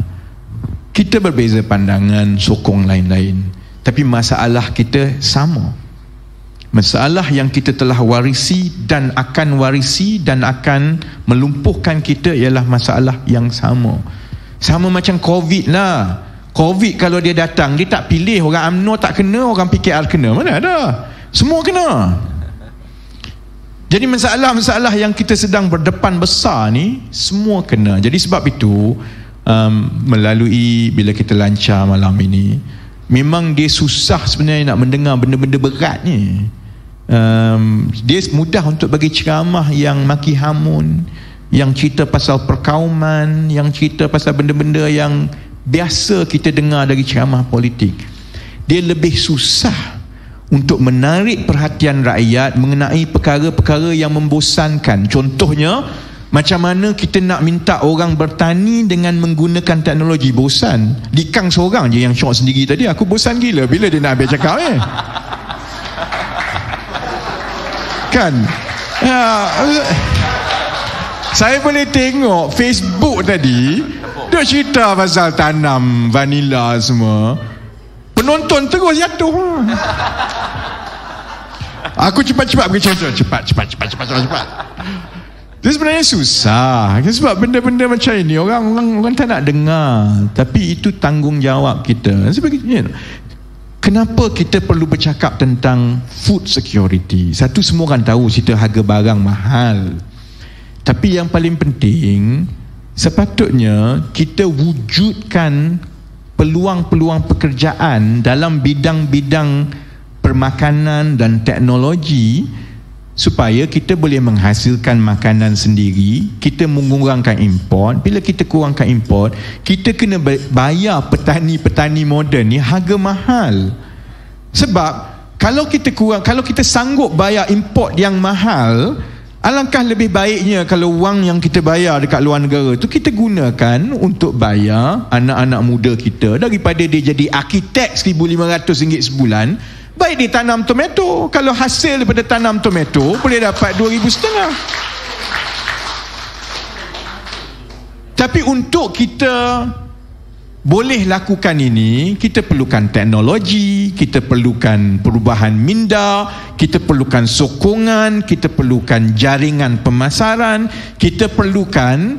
Kita berbeza pandangan, sokong lain-lain, tapi masalah kita sama. Masalah yang kita telah warisi dan akan warisi dan akan melumpuhkan kita ialah masalah yang sama. Sama macam COVID lah. COVID kalau dia datang, dia tak pilih orang UMNO tak kena, orang PKR kena. Mana ada? Semua kena. Jadi masalah-masalah yang kita sedang berdepan besar ni, semua kena. Jadi sebab itu, melalui bila kita lancar malam ini, memang dia susah sebenarnya nak mendengar benda-benda berat ni. Dia mudah untuk bagi ceramah yang maki hamun, yang cerita pasal perkauman, yang cerita pasal benda-benda yang biasa kita dengar dari ceramah politik. Dia lebih susah untuk menarik perhatian rakyat mengenai perkara-perkara yang membosankan. Contohnya, macam mana kita nak minta orang bertani dengan menggunakan teknologi. Bosan. Likang seorang je yang syok sendiri tadi. Aku bosan gila. Bila dia nak habis cakap kan? Saya boleh tengok Facebook tadi, dia cerita pasal tanam vanila semua. Penonton terus jatuh. Aku cepat-cepat bagi contoh. Cepat. Dia sebenarnya susah. Sebab benda-benda macam ini orang tak nak dengar. Tapi itu tanggungjawab kita. Sebagainya. Kenapa kita perlu bercakap tentang food security? Satu, semua orang tahu cerita harga barang mahal. Tapi yang paling penting, sepatutnya kita wujudkan peluang-peluang pekerjaan dalam bidang-bidang permakanan dan teknologi supaya kita boleh menghasilkan makanan sendiri, kita mengurangkan import. Bila kita kurangkan import, kita kena bayar petani-petani moden ni harga mahal. Sebab kalau kita sanggup bayar import yang mahal, alangkah lebih baiknya kalau wang yang kita bayar dekat luar negara tu kita gunakan untuk bayar anak-anak muda kita, daripada dia jadi arkitek RM1,500 sebulan. Baik dia tanam tomato. Kalau hasil daripada tanam tomato boleh dapat RM2,500. Tapi untuk kita boleh lakukan ini, kita perlukan teknologi, kita perlukan perubahan minda, kita perlukan sokongan, kita perlukan jaringan pemasaran, kita perlukan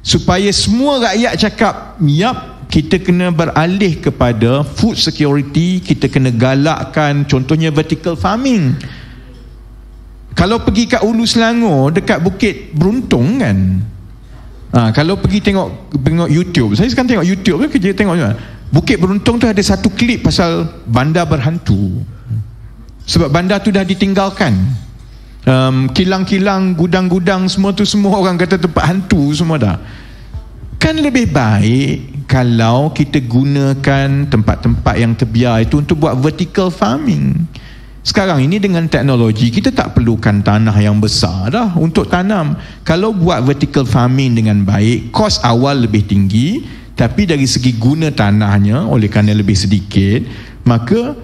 supaya semua rakyat cakap, yap, kita kena beralih kepada food security. Kita kena galakkan contohnya vertical farming. Kalau pergi kat Hulu Selangor dekat Bukit Beruntung kan, kalau pergi tengok YouTube, saya sekarang tengok YouTube kan, kerja tengok juga. Bukit Beruntung tu ada satu klip pasal bandar berhantu. Sebab bandar tu dah ditinggalkan. Kilang-kilang, gudang-gudang semua tu, semua orang kata tempat hantu semua dah. Kan lebih baik kalau kita gunakan tempat-tempat yang terbiar itu untuk buat vertical farming. Sekarang ini dengan teknologi, kita tak perlukan tanah yang besar dah untuk tanam. Kalau buat vertical farming dengan baik, kos awal lebih tinggi, tapi dari segi guna tanahnya oleh kerana lebih sedikit, maka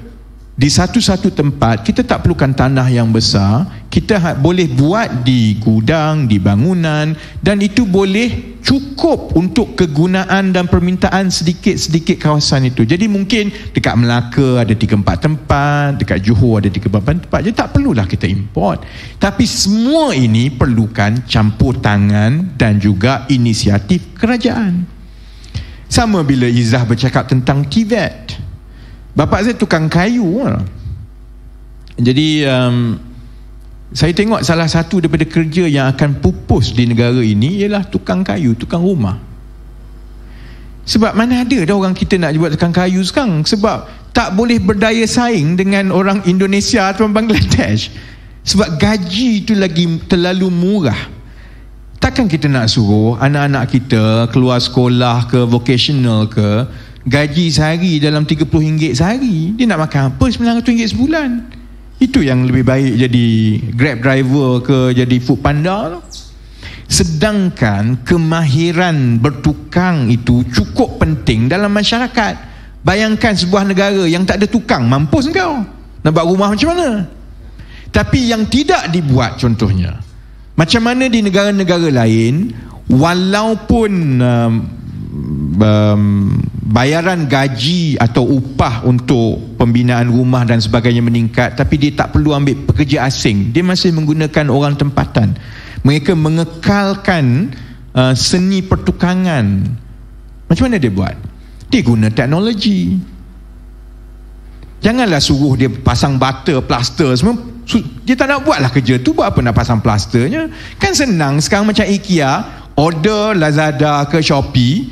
di satu-satu tempat kita tak perlukan tanah yang besar. Kita boleh buat di gudang, di bangunan, dan itu boleh cukup untuk kegunaan dan permintaan sedikit-sedikit kawasan itu. Jadi mungkin dekat Melaka ada 3-4 tempat, dekat Johor ada 3-4 tempat. Jadi tak perlulah kita import. Tapi semua ini perlukan campur tangan dan juga inisiatif kerajaan. Sama bila Izzah bercakap tentang TVET. Bapa saya tukang kayu. Jadi saya tengok salah satu daripada kerja yang akan pupus di negara ini ialah tukang kayu, tukang rumah. Sebab mana ada dah orang kita nak buat tukang kayu sekarang. Sebab tak boleh berdaya saing dengan orang Indonesia atau Bangladesh. Sebab gaji itu lagi terlalu murah. Takkan kita nak suruh anak-anak kita keluar sekolah ke, vocational ke, gaji sehari dalam RM30 sehari. Dia nak makan apa RM900 sebulan? Itu yang lebih baik jadi Grab driver ke, jadi food panda. Sedangkan kemahiran bertukang itu cukup penting dalam masyarakat. Bayangkan sebuah negara yang tak ada tukang, mampus engkau. Nak buat rumah macam mana? Tapi yang tidak dibuat, contohnya macam mana di negara-negara lain, walaupun bayaran gaji atau upah untuk pembinaan rumah dan sebagainya meningkat, tapi dia tak perlu ambil pekerja asing. Dia masih menggunakan orang tempatan. Mereka mengekalkan seni pertukangan. Macam mana dia buat? Dia guna teknologi. Janganlah suruh dia pasang butter, plaster semua. Dia tak nak buatlah kerja tu. Buat apa nak pasang plasternya? Kan senang sekarang macam IKEA, order Lazada ke Shopee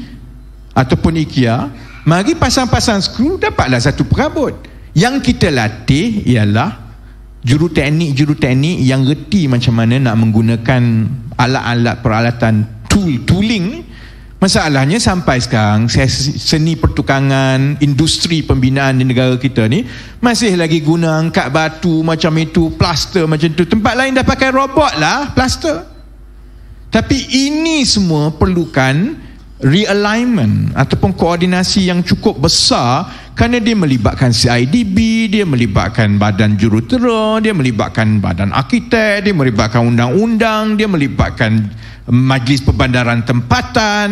ataupun IKEA, mari pasang-pasang skru, dapatlah satu perabot. Yang kita latih ialah juruteknik yang reti macam mana nak menggunakan alat-alat peralatan tooling. Masalahnya sampai sekarang seni pertukangan, industri pembinaan di negara kita ni masih lagi guna angkat batu macam itu, plaster macam tu. Tempat lain dah pakai robot lah plaster. Tapi ini semua perlukan realignment ataupun koordinasi yang cukup besar, kerana dia melibatkan CIDB, dia melibatkan badan jurutera, dia melibatkan badan arkitek, dia melibatkan undang-undang, dia melibatkan majlis perbandaran tempatan.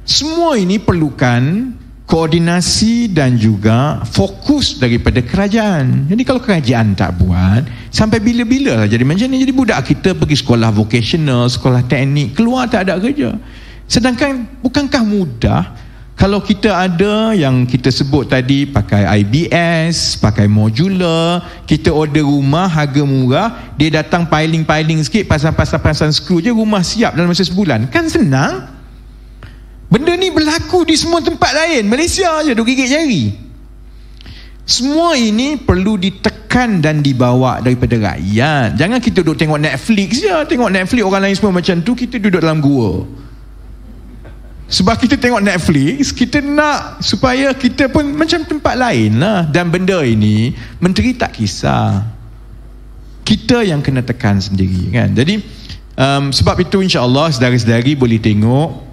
Semua ini perlukan koordinasi dan juga fokus daripada kerajaan. Jadi kalau kerajaan tak buat, sampai bila-bila lah jadi macam ni. Jadi budak kita pergi sekolah vocational, sekolah teknik, keluar tak ada kerja. Sedangkan bukankah mudah kalau kita ada yang kita sebut tadi, pakai IBS, pakai modular, kita order rumah harga murah, dia datang piling sikit, pasang skru je, rumah siap dalam masa sebulan. Kan senang. Benda ni berlaku di semua tempat lain. Malaysia je duk gigit jari. Semua ini perlu ditekan dan dibawa daripada rakyat. Jangan kita duduk tengok Netflix je. Tengok Netflix orang lain semua macam tu, kita duduk dalam gua. Sebab kita tengok Netflix, kita nak supaya kita pun macam tempat lain lah. Dan benda ini menteri tak kisah, kita yang kena tekan sendiri kan. Jadi sebab itu insya-Allah saudara-saudari boleh tengok,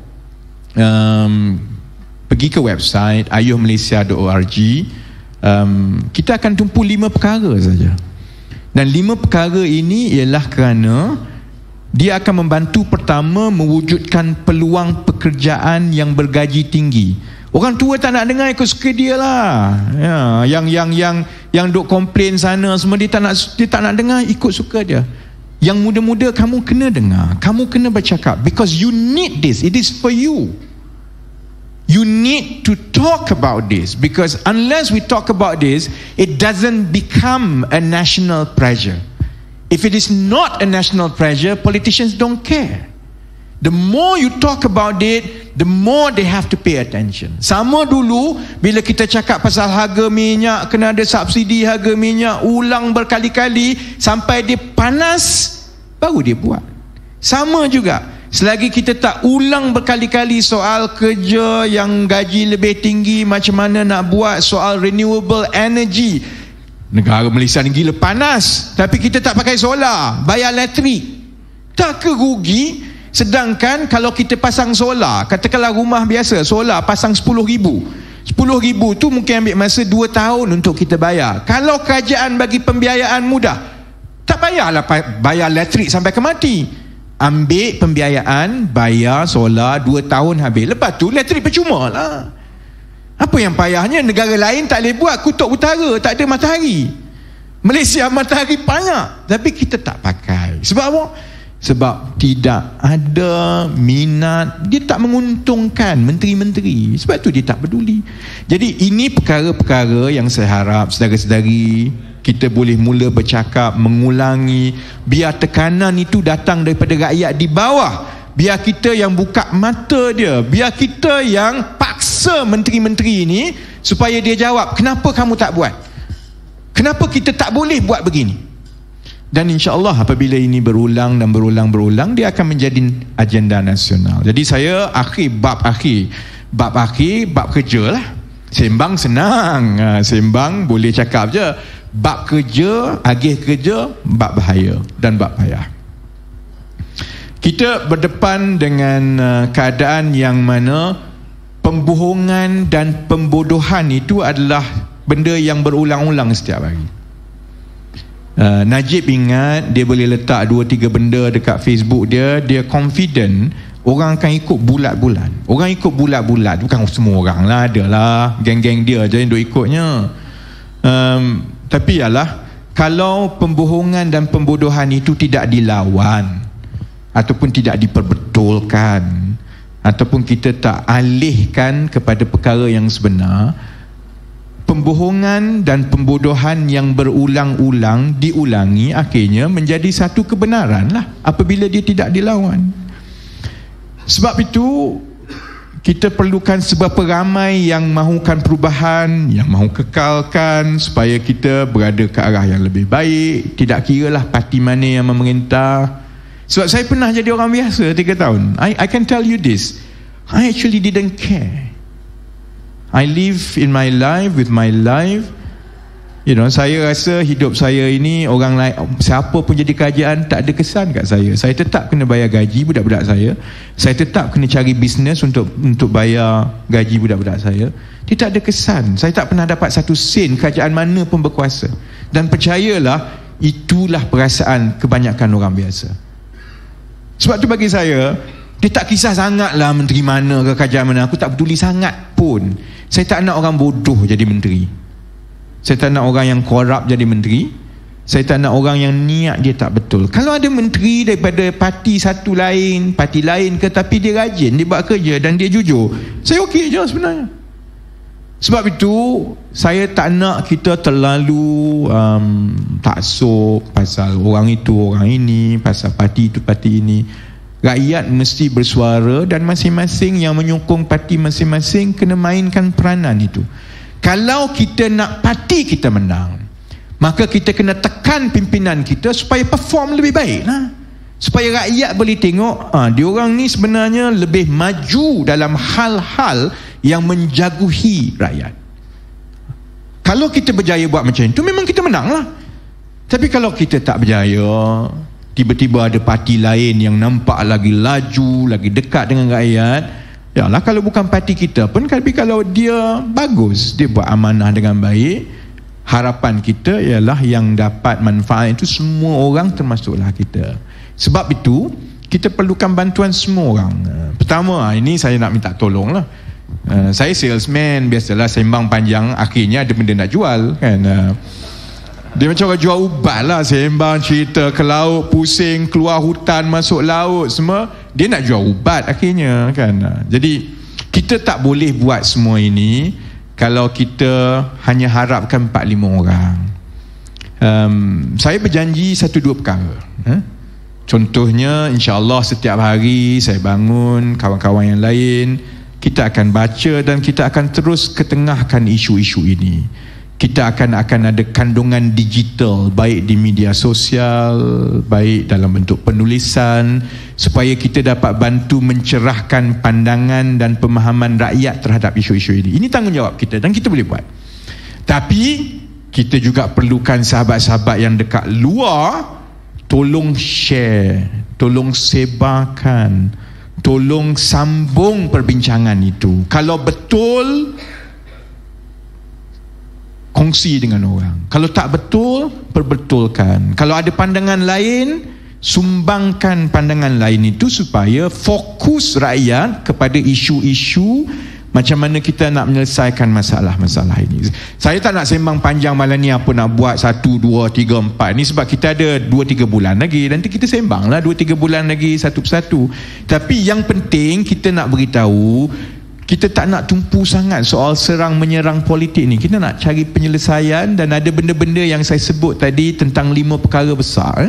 pergi ke website ayuhmalaysia.org. Kita akan tumpu 5 perkara saja. Dan 5 perkara ini ialah kerana dia akan membantu, pertama, mewujudkan peluang pekerjaan yang bergaji tinggi. Orang tua tak nak dengar, ikut suka dia lah. Ya, yang duk komplain sana semua, dia tak nak dengar, ikut suka dia. Yang muda-muda, kamu kena dengar, kamu kena bercakap, because you need this. It is for you. You need to talk about this, because unless we talk about this, it doesn't become a national pressure. If it is not a national pressure, politicians don't care. The more you talk about it, the more they have to pay attention. Sama dulu bila kita cakap pasal harga minyak, kena ada subsidi harga minyak, ulang berkali-kali sampai dia panas, baru dia buat. Sama juga, selagi kita tak ulang berkali-kali soal kerja yang gaji lebih tinggi, macam mana nak buat soal renewable energy. Negara Malaysia ni gila panas, tapi kita tak pakai solar, bayar elektrik. Tak ke rugi? Sedangkan kalau kita pasang solar, katakanlah rumah biasa, solar pasang 10,000. 10,000 tu mungkin ambil masa 2 tahun untuk kita bayar. Kalau kerajaan bagi pembiayaan mudah, tak payahlah bayar elektrik sampai ke mati. Ambil pembiayaan, bayar solar 2 tahun habis. Lepas tu elektrik percuma lah. Apa yang payahnya? Negara lain tak boleh buat, kutub utara tak ada matahari. Malaysia matahari banyak, tapi kita tak pakai. Sebab apa? Sebab tidak ada minat, dia tak menguntungkan menteri-menteri. Sebab tu dia tak peduli. Jadi ini perkara-perkara yang saya harap saudara-saudari kita boleh mula bercakap, mengulangi, biar tekanan itu datang daripada rakyat di bawah. Biar kita yang buka mata dia, biar kita yang paksa menteri-menteri ini supaya dia jawab, kenapa kamu tak buat? Kenapa kita tak boleh buat begini? Dan insya-Allah apabila ini berulang dan berulang, dia akan menjadi agenda nasional. Jadi saya bab kerja lah. Sembang senang, sembang boleh cakap je. Bab kerja, agih kerja, bab bahaya dan bab payah. Kita berdepan dengan keadaan yang mana pembohongan dan pembodohan itu adalah benda yang berulang-ulang setiap hari. Najib ingat dia boleh letak 2-3 benda dekat Facebook dia, dia confident orang akan ikut bulat-bulat. Orang ikut bulat-bulat, bukan semua orang lah, adalah geng-geng dia je yang duk ikutnya. Tapi ialah, kalau pembohongan dan pembodohan itu tidak dilawan ataupun tidak diperbetulkan, ataupun kita tak alihkan kepada perkara yang sebenar, pembohongan dan pembodohan yang berulang-ulang diulangi akhirnya menjadi satu kebenaran lah apabila dia tidak dilawan. Sebab itu kita perlukan seberapa ramai yang mahukan perubahan, yang mahu kekalkan supaya kita berada ke arah yang lebih baik. Tidak kiralah parti mana yang memerintah. Sebab saya pernah jadi orang biasa 3 tahun. I can tell you this, I actually didn't care. I live in my life with my life. Saya rasa hidup saya ini, orang lain, siapa pun jadi kerajaan, tak ada kesan kat saya. Saya tetap kena bayar gaji budak-budak saya. Saya tetap kena cari bisnes untuk bayar gaji budak-budak saya. Dia tak ada kesan. Saya tak pernah dapat satu sen kerajaan mana pun berkuasa. Dan percayalah, itulah perasaan kebanyakan orang biasa. Sebab tu bagi saya, dia tak kisah sangatlah menteri mana ke kerajaan mana. Aku tak peduli sangat pun. Saya tak nak orang bodoh jadi menteri. Saya tak nak orang yang korup jadi menteri. Saya tak nak orang yang niat dia tak betul. Kalau ada menteri daripada parti satu lain, parti lain ke, tapi dia rajin, dia buat kerja dan dia jujur, saya okey je sebenarnya. Sebab itu saya tak nak kita terlalu taksub pasal orang itu, orang ini, pasal parti itu, parti ini. Rakyat mesti bersuara dan masing-masing yang menyokong parti masing-masing kena mainkan peranan itu. Kalau kita nak parti kita menang, maka kita kena tekan pimpinan kita supaya perform lebih baik lah. Supaya rakyat boleh tengok, diorang ni sebenarnya lebih maju dalam hal-hal yang menjaguhi rakyat. Kalau kita berjaya buat macam itu, memang kita menang lah. Tapi kalau kita tak berjaya, tiba-tiba ada parti lain yang nampak lagi laju, lagi dekat dengan rakyat, yalah, kalau bukan parti kita pun, tapi kalau dia bagus, dia buat amanah dengan baik, harapan kita ialah yang dapat manfaat itu semua orang, termasuklah kita. Sebab itu kita perlukan bantuan semua orang. Pertama, ini saya nak minta tolong lah. Saya salesman, biasalah sembang panjang, akhirnya ada benda nak jual kan. Dia macam orang jual ubat lah, sembang cerita ke laut, pusing, keluar hutan, masuk laut, semua dia nak jual ubat akhirnya kan. Jadi kita tak boleh buat semua ini kalau kita hanya harapkan 4-5 orang. Saya berjanji 1-2 perkara. Contohnya, insya-Allah setiap hari saya bangun, kawan-kawan yang lain, kita akan baca dan kita akan terus ketengahkan isu-isu ini. Kita akan ada kandungan digital, baik di media sosial, baik dalam bentuk penulisan, supaya kita dapat bantu mencerahkan pandangan dan pemahaman rakyat terhadap isu-isu ini. Ini tanggungjawab kita dan kita boleh buat. Tapi kita juga perlukan sahabat-sahabat yang dekat luar, tolong share, tolong sebarkan, tolong sambung perbincangan itu. Kalau betul, kongsi dengan orang. Kalau tak betul, perbetulkan. Kalau ada pandangan lain, sumbangkan pandangan lain itu supaya fokus rakyat kepada isu-isu macam mana kita nak menyelesaikan masalah-masalah ini. Saya tak nak sembang panjang malam ni apa nak buat 1, 2, 3, 4 ni, sebab kita ada 2-3 bulan lagi. Nanti kita sembang lah 2-3 bulan lagi satu persatu. Tapi yang penting kita nak beritahu, kita tak nak tumpu sangat soal serang menyerang politik ni. Kita nak cari penyelesaian dan ada benda-benda yang saya sebut tadi tentang 5 perkara besar.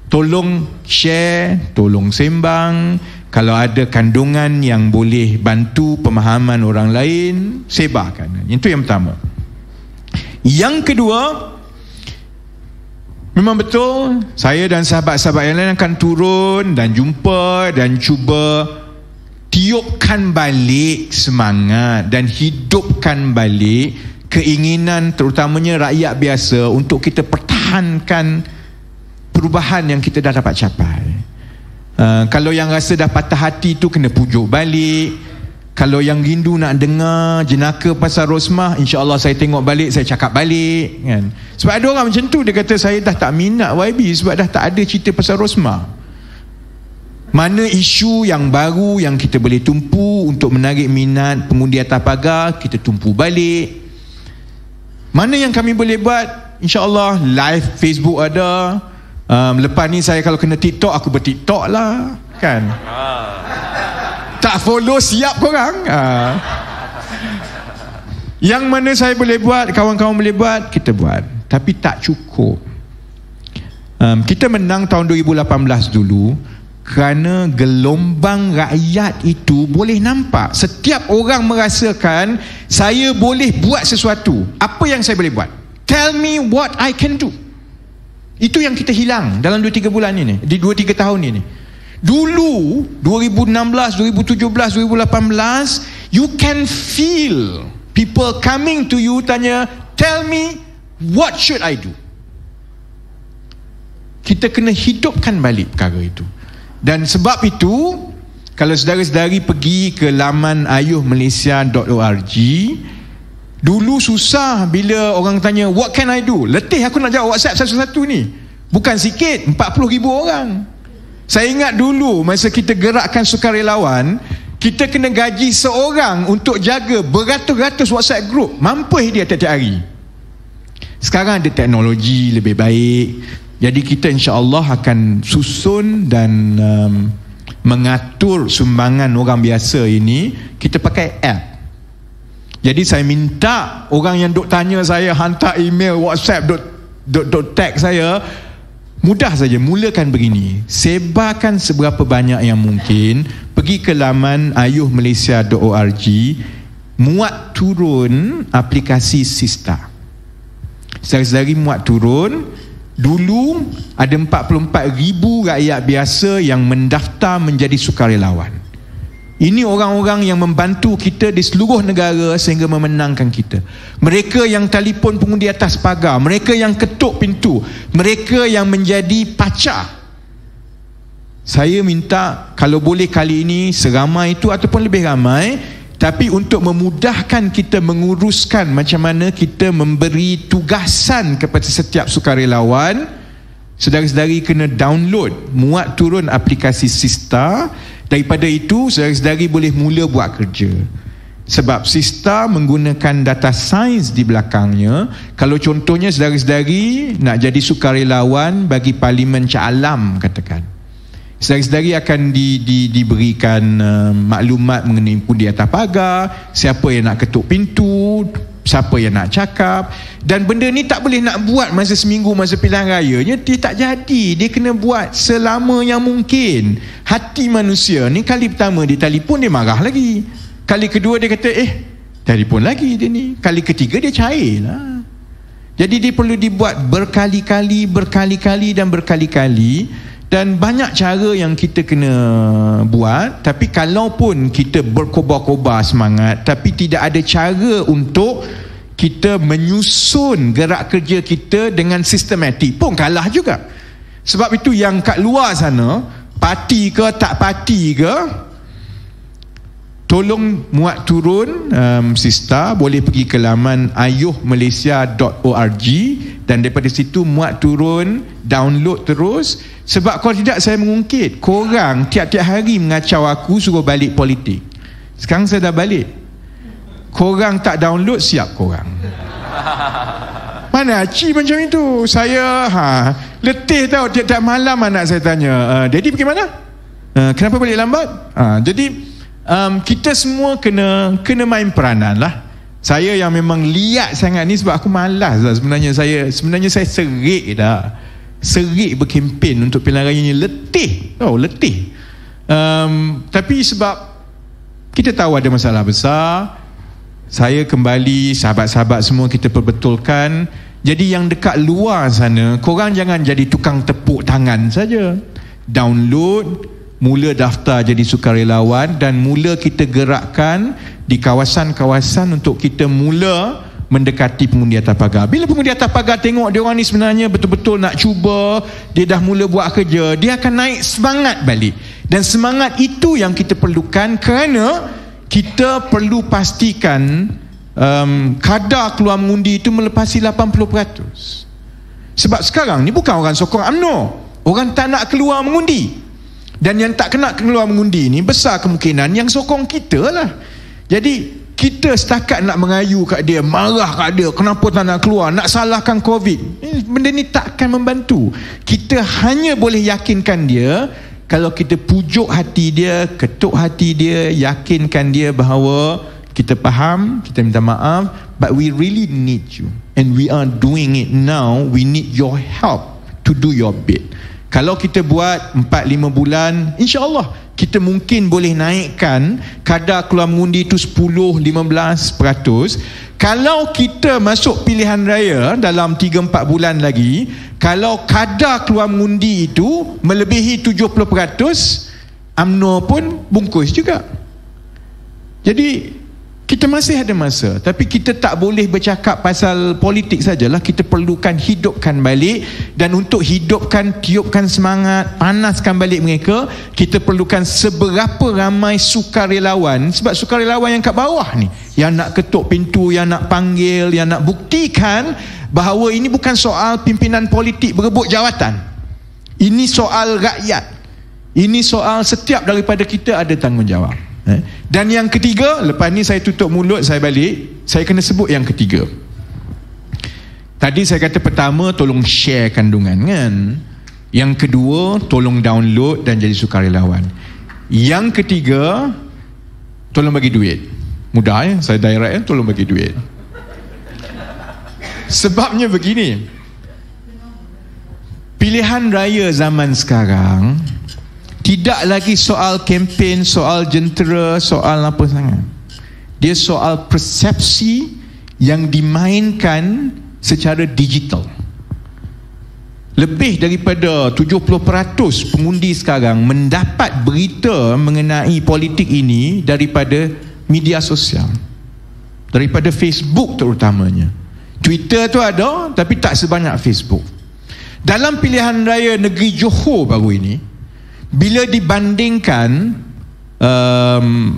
Tolong share, tolong sembang. Kalau ada kandungan yang boleh bantu pemahaman orang lain, sebarkan. Itu yang pertama. Yang kedua, memang betul saya dan sahabat-sahabat yang lain akan turun dan jumpa dan cuba tiupkan balik semangat dan hidupkan balik keinginan terutamanya rakyat biasa untuk kita pertahankan perubahan yang kita dah dapat capai. Kalau yang rasa dah patah hati tu kena pujuk balik. Kalau yang rindu nak dengar jenaka pasal Rosmah, insya-Allah saya tengok balik, saya cakap balik kan. Sebab ada orang macam tu, dia kata saya dah tak minat YB sebab dah tak ada cerita pasal Rosmah. Mana isu yang baru yang kita boleh tumpu untuk menarik minat pengundi atas pagar, kita tumpu balik. Mana yang kami boleh buat, insya-Allah live Facebook ada. Lepas ni saya kalau kena TikTok, aku ber-TikTok lah kan. Tak follow siap korang. Yang mana saya boleh buat, kawan-kawan boleh buat, kita buat. Tapi tak cukup. Kita menang tahun 2018 dulu. Kerana gelombang rakyat itu boleh nampak. Setiap orang merasakan saya boleh buat sesuatu. Apa yang saya boleh buat? Tell me what I can do. Itu yang kita hilang dalam 2-3 bulan ini, di 2-3 tahun ini. Dulu 2016, 2017, 2018, you can feel people coming to you tanya, tell me what should I do. Kita kena hidupkan balik perkara itu. Dan sebab itu, kalau saudara-saudari pergi ke laman ayuhmalaysia.org, dulu susah bila orang tanya what can I do. Letih aku nak jawab WhatsApp satu-satu ni. Bukan sikit, 40,000 orang. Saya ingat dulu masa kita gerakkan sukarelawan, kita kena gaji seorang untuk jaga beratus-ratus WhatsApp group. Mampus dia tiap-tiap hari. Sekarang ada teknologi lebih baik. Jadi kita insya-Allah akan susun dan mengatur sumbangan orang biasa ini. Kita pakai app. Jadi saya minta orang yang duk tanya saya, hantar email, WhatsApp, duk tag saya, mudah saja, mulakan begini. Sebarkan seberapa banyak yang mungkin. Pergi ke laman ayuhmalaysia.org, muat turun aplikasi Sista. Saudara-saudari muat turun. Dulu ada 44,000 rakyat biasa yang mendaftar menjadi sukarelawan. Ini orang-orang yang membantu kita di seluruh negara sehingga memenangkan kita. Mereka yang telefon pengundi atas pagar, mereka yang ketuk pintu, mereka yang menjadi pacar. Saya minta kalau boleh kali ini seramai itu ataupun lebih ramai, tapi untuk memudahkan kita menguruskan macam mana kita memberi tugasan kepada setiap sukarelawan, saudara-saudari kena download, muat turun aplikasi Sista. Daripada itu, saudara-saudari boleh mula buat kerja. Sebab Sista menggunakan data sains di belakangnya. Kalau contohnya saudara-saudari nak jadi sukarelawan bagi Parlimen Shah Alam katakan, saudara-saudari akan diberikan maklumat mengenai pundi atas pagar, siapa yang nak ketuk pintu, siapa yang nak cakap. Dan benda ni tak boleh nak buat masa seminggu, masa pilihan rayanya, dia tak jadi. Dia kena buat selama yang mungkin. Hati manusia ni, kali pertama dia telefon, dia marah lagi. Kali kedua dia kata telefon lagi dia ni. Kali ketiga dia cair lah. Jadi dia perlu dibuat berkali-kali dan berkali-kali. Dan banyak cara yang kita kena buat. Tapi kalaupun kita berkobar-kobar semangat, tapi tidak ada cara untuk kita menyusun gerak kerja kita dengan sistematik, pun kalah juga. Sebab itu yang kat luar sana, parti ke tak parti ke, tolong muat turun Sista. Boleh pergi ke laman ayuhmalaysia.org dan daripada situ muat turun, download terus. Sebab kalau tidak saya mengungkit, korang tiap-tiap hari mengacau aku suruh balik politik. Sekarang saya dah balik. Korang tak download, siap korang. Mana Aci macam itu? Saya letih tau, tiap-tiap malam anak saya tanya, Daddy pergi mana? Kenapa balik lambat? Jadi kita semua kena main peranan lah. Saya yang memang liat sangat ni sebab aku malas lah sebenarnya. Saya serik dah. Serik berkempen untuk pilihan raya ni. Letih. Tapi sebab kita tahu ada masalah besar, saya kembali, sahabat-sahabat semua kita perbetulkan. Jadi yang dekat luar sana, korang jangan jadi tukang tepuk tangan saja. Download, mula daftar jadi sukarelawan dan mula kita gerakkan di kawasan-kawasan untuk kita mula mendekati pengundi atas pagar. Bila pengundi atas pagar tengok dia orang ni sebenarnya betul-betul nak cuba, dia dah mula buat kerja, dia akan naik semangat balik. Dan semangat itu yang kita perlukan, kerana kita perlu pastikan kadar keluar mengundi itu melepasi 80%. Sebab sekarang ni bukan orang sokong UMNO, orang tak nak keluar mengundi. Dan yang tak kena keluar mengundi ni besar kemungkinan yang sokong kita lah. Jadi kita setakat nak mengayu kat dia, marah kat dia, kenapa tak nak keluar, nak salahkan COVID, benda ni tak akan membantu. Kita hanya boleh yakinkan dia kalau kita pujuk hati dia, ketuk hati dia, yakinkan dia bahawa kita faham, kita minta maaf, but we really need you and we are doing it now. We need your help to do your bit. Kalau kita buat 4-5 bulan, insya-Allah kita mungkin boleh naikkan kadar keluar mengundi itu 10-15%. Kalau kita masuk pilihan raya dalam 3-4 bulan lagi, kalau kadar keluar mengundi itu melebihi 70%, UMNO pun bungkus juga. Jadi kita masih ada masa, tapi kita tak boleh bercakap pasal politik sajalah. Kita perlukan hidupkan balik, dan untuk hidupkan, tiupkan semangat, panaskan balik mereka, kita perlukan seberapa ramai sukarelawan. Sebab sukarelawan yang kat bawah ni, yang nak ketuk pintu, yang nak panggil, yang nak buktikan bahawa ini bukan soal pimpinan politik berebut jawatan, ini soal rakyat, ini soal setiap daripada kita ada tanggungjawab. Dan yang ketiga, lepas ni saya tutup mulut, saya balik, saya kena sebut yang ketiga. Tadi saya kata pertama, tolong share kandungan kan. Yang kedua, tolong download dan jadi sukarelawan. Yang ketiga, tolong bagi duit. Mudah ya, saya direct ya, tolong bagi duit. Sebabnya begini, pilihan raya zaman sekarang tidak lagi soal kempen, soal jentera, soal apa sangat. Dia soal persepsi yang dimainkan secara digital. Lebih daripada 70% pengundi sekarang mendapat berita mengenai politik ini daripada media sosial, daripada Facebook terutamanya. Twitter tu ada, tapi tak sebanyak Facebook. Dalam pilihan raya negeri Johor baru ini, bila dibandingkan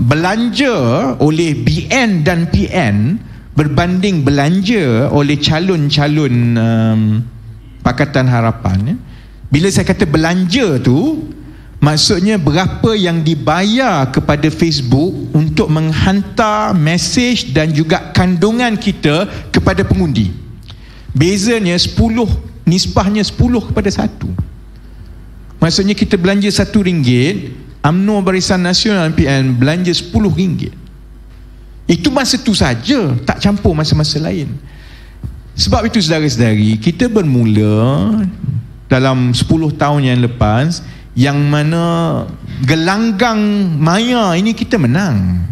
belanja oleh BN dan PN berbanding belanja oleh calon-calon Pakatan Harapan, bila saya kata belanja tu, maksudnya berapa yang dibayar kepada Facebook untuk menghantar mesej dan juga kandungan kita kepada pengundi. Bezanya 10, nisbahnya 10:1. Maksudnya kita belanja RM1, UMNO Barisan Nasional PN belanja RM10. Itu masa tu saja, tak campur masa-masa lain. Sebab itu saudara-saudari, kita bermula dalam 10 tahun yang lepas, yang mana gelanggang maya ini kita menang.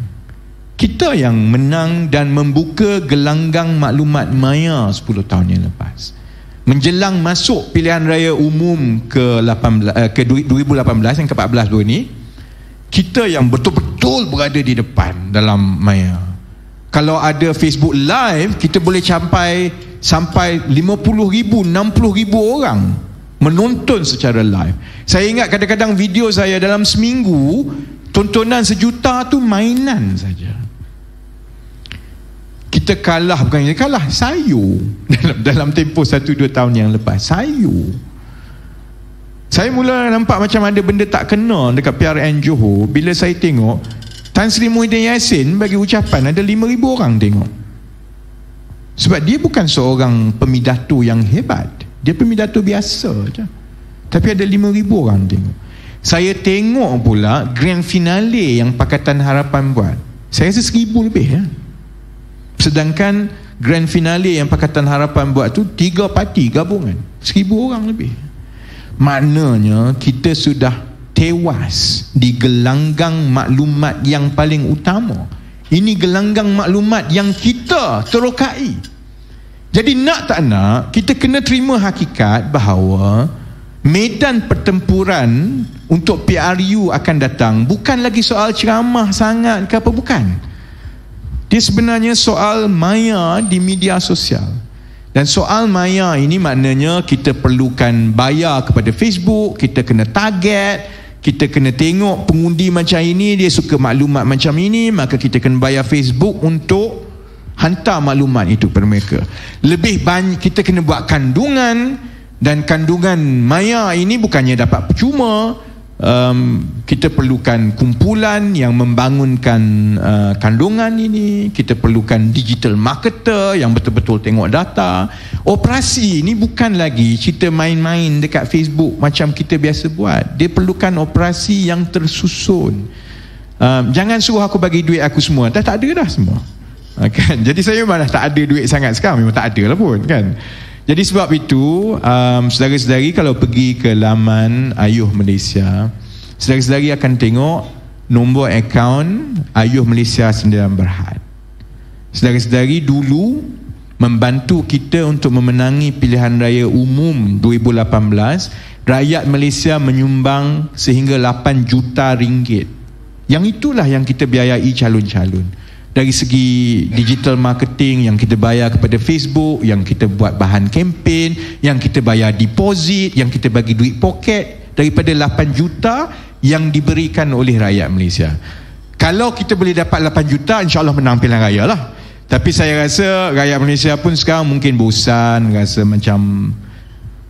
Kita yang menang dan membuka gelanggang maklumat maya 10 tahun yang lepas. Menjelang masuk pilihan raya umum ke 2018 yang ke-14 dua ni, kita yang betul-betul berada di depan dalam maya. Kalau ada Facebook Live, kita boleh sampai 50,000, 60,000 orang menonton secara live. Saya ingat kadang-kadang video saya dalam seminggu, tontonan 1 juta tu mainan saja. Kita kalah, bukan kalah, sayur dalam tempoh 1-2 tahun yang lepas. Sayur. Saya mula nampak macam ada benda tak kena dekat PRN Johor bila saya tengok Tan Sri Muhyiddin Yassin bagi ucapan, ada 5,000 orang tengok. Sebab dia bukan seorang pemidato yang hebat, dia pemidato biasa je, tapi ada 5,000 orang tengok. Saya tengok pula grand finale yang Pakatan Harapan buat, saya rasa 1,000 lebih ya. Sedangkan grand finale yang Pakatan Harapan buat tu 3 parti gabungan, 1,000 orang lebih. Maknanya kita sudah tewas di gelanggang maklumat yang paling utama. Ini gelanggang maklumat yang kita terokai. Jadi nak tak nak, kita kena terima hakikat bahawa medan pertempuran untuk PRU akan datang bukan lagi soal ceramah sangat ke apa, bukan. Dia sebenarnya soal maya di media sosial. Dan soal maya ini maknanya kita perlukan bayar kepada Facebook, kita kena target, kita kena tengok pengundi macam ini, dia suka maklumat macam ini, maka kita kena bayar Facebook untuk hantar maklumat itu kepada mereka. Lebih banyak kita kena buat kandungan, dan kandungan maya ini bukannya dapat percuma. Kita perlukan kumpulan yang membangunkan kandungan ini. Kita perlukan digital marketer yang betul-betul tengok data. Operasi ini bukan lagi cerita main-main dekat Facebook macam kita biasa buat. Dia perlukan operasi yang tersusun. Jangan suruh aku bagi duit aku semua, tak ada dah semua kan? Jadi saya memang dah tak ada duit sangat sekarang, memang tak ada lah pun kan. Jadi sebab itu saudara-saudari kalau pergi ke laman Ayuh Malaysia, saudara-saudari akan tengok nombor akaun Ayuh Malaysia Sdn Bhd. Saudara-saudari dulu membantu kita untuk memenangi pilihan raya umum 2018. Rakyat Malaysia menyumbang sehingga 8 juta ringgit. Yang itulah yang kita biayai calon-calon. Dari segi digital marketing yang kita bayar kepada Facebook, yang kita buat bahan kempen, yang kita bayar deposit, yang kita bagi duit poket, daripada 8 juta yang diberikan oleh rakyat Malaysia. Kalau kita boleh dapat 8 juta, insya-Allah menang pilihan raya lah. Tapi saya rasa rakyat Malaysia pun sekarang mungkin bosan, rasa macam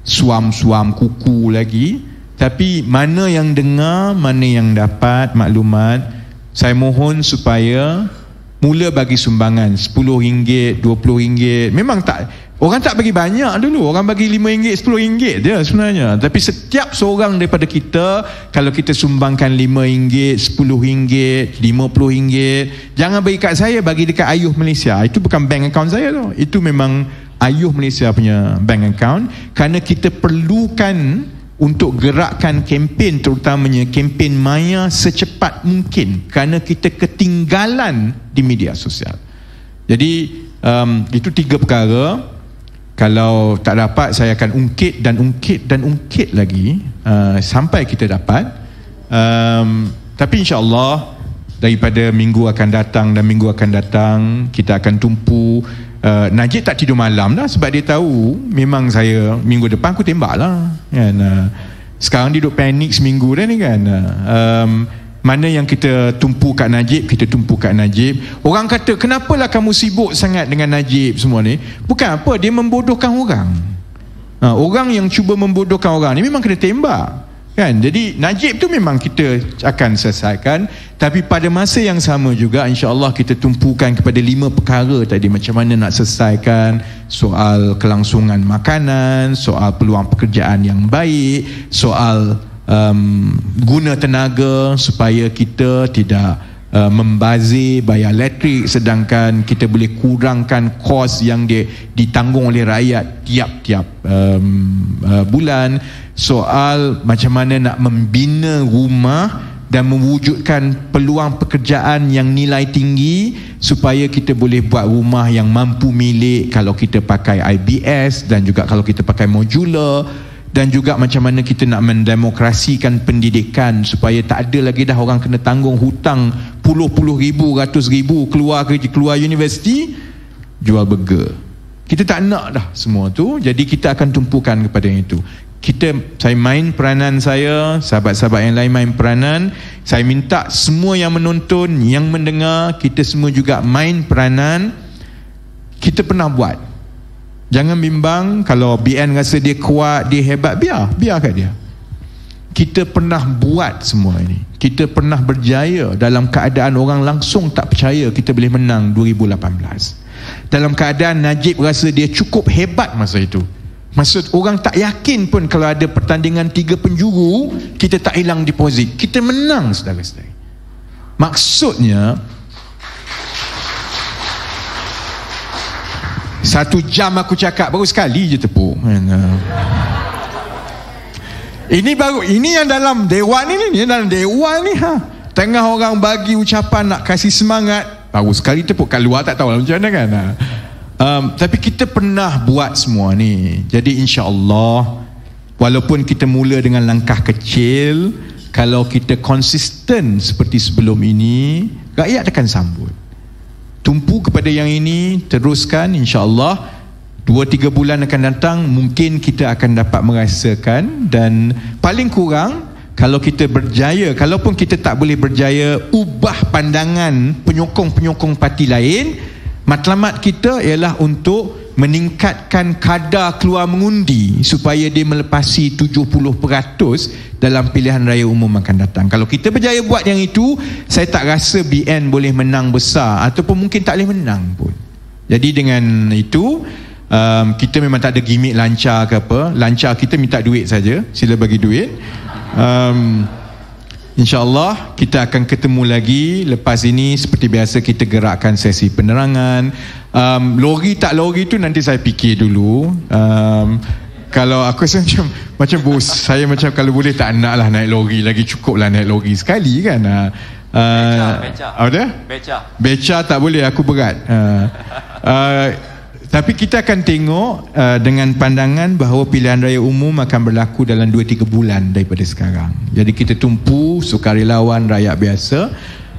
suam-suam kuku lagi. Tapi mana yang dengar, mana yang dapat maklumat, saya mohon supaya mula bagi sumbangan RM10, RM20. Memang tak, orang tak bagi banyak dulu, orang bagi RM5, RM10 je sebenarnya. Tapi setiap seorang daripada kita, kalau kita sumbangkan RM5, RM10, RM50, jangan bagi kat saya, bagi dekat Ayuh Malaysia. Itu bukan bank account saya tu, itu memang Ayuh Malaysia punya bank account. Kerana kita perlukan untuk gerakkan kempen, terutamanya kempen maya secepat mungkin, kerana kita ketinggalan di media sosial. Jadi itu 3 perkara. Kalau tak dapat, saya akan ungkit dan ungkit dan ungkit lagi sampai kita dapat. Tapi insya-Allah daripada minggu akan datang dan minggu akan datang, kita akan tumpu. Najib tak tidur malam dah sebab dia tahu memang saya minggu depan aku tembak lah kan. Sekarang dia duduk panik seminggu dah ni kan. Mana yang kita tumpu kat Najib, kita tumpu kat Najib. Orang kata, kenapalah kamu sibuk sangat dengan Najib semua ni? Bukan apa, dia membodohkan orang. Orang yang cuba membodohkan orang ni memang kena tembak kan. Jadi Najib tu memang kita akan selesaikan. Tapi pada masa yang sama juga, insya-Allah kita tumpukan kepada 5 perkara tadi. Macam mana nak selesaikan soal kelangsungan makanan, soal peluang pekerjaan yang baik, soal guna tenaga supaya kita tidak membazir bayar elektrik, sedangkan kita boleh kurangkan kos yang ditanggung oleh rakyat tiap-tiap bulan. Soal macam mana nak membina rumah dan mewujudkan peluang pekerjaan yang nilai tinggi supaya kita boleh buat rumah yang mampu milik kalau kita pakai IBS dan juga kalau kita pakai modular. Dan juga macam mana kita nak mendemokrasikan pendidikan supaya tak ada lagi dah orang kena tanggung hutang puluh ribu, ratus ribu, keluar universiti jual burger. Kita tak nak dah semua tu. Jadi kita akan tumpukan kepada itu. Saya main peranan saya, sahabat-sahabat yang lain main peranan. Saya minta semua yang menonton, yang mendengar, kita semua juga main peranan. Kita pernah buat. Jangan bimbang kalau BN rasa dia kuat, dia hebat, biar kat dia. Kita pernah buat semua ini. Kita pernah berjaya dalam keadaan orang langsung tak percaya kita boleh menang 2018. Dalam keadaan Najib rasa dia cukup hebat masa itu. Maksud orang tak yakin pun kalau ada pertandingan 3 penjuru, kita tak hilang deposit. Kita menang, saudara-saudari. Maksudnya 1 jam aku cakap, baru sekali je tepuk. Ini baru, ini yang dalam dewan ni, dalam dewan ni tengah orang bagi ucapan nak kasih semangat, baru sekali tepuk. Kat luar tak tahu lah macam mana kan. Tapi kita pernah buat semua ni. Jadi insya-Allah, walaupun kita mula dengan langkah kecil, kalau kita konsisten seperti sebelum ini, rakyat akan sambut. Tumpu kepada yang ini, teruskan, insya-Allah 2-3 bulan akan datang mungkin kita akan dapat merasakan. Dan paling kurang kalau kita berjaya, kalaupun kita tak boleh berjaya ubah pandangan penyokong-penyokong parti lain, matlamat kita ialah untuk meningkatkan kadar keluar mengundi supaya dia melepasi 70% dalam pilihan raya umum akan datang. Kalau kita berjaya buat yang itu, saya tak rasa BN boleh menang besar ataupun mungkin tak boleh menang pun. Jadi dengan itu, kita memang tak ada gimmick lancar ke apa. Lancar kita minta duit saja, sila bagi duit. InsyaAllah kita akan ketemu lagi lepas ini. Seperti biasa kita gerakkan sesi penerangan. Lori tak lori tu nanti saya fikir dulu. Kalau aku rasa macam bos saya macam kalau boleh tak nak lah naik lori lagi, cukup lah naik lori sekali kan. Beca tak boleh, aku berat. Tapi kita akan tengok dengan pandangan bahawa pilihan raya umum akan berlaku dalam 2-3 bulan daripada sekarang. Jadi kita tumpu sukarelawan rakyat biasa.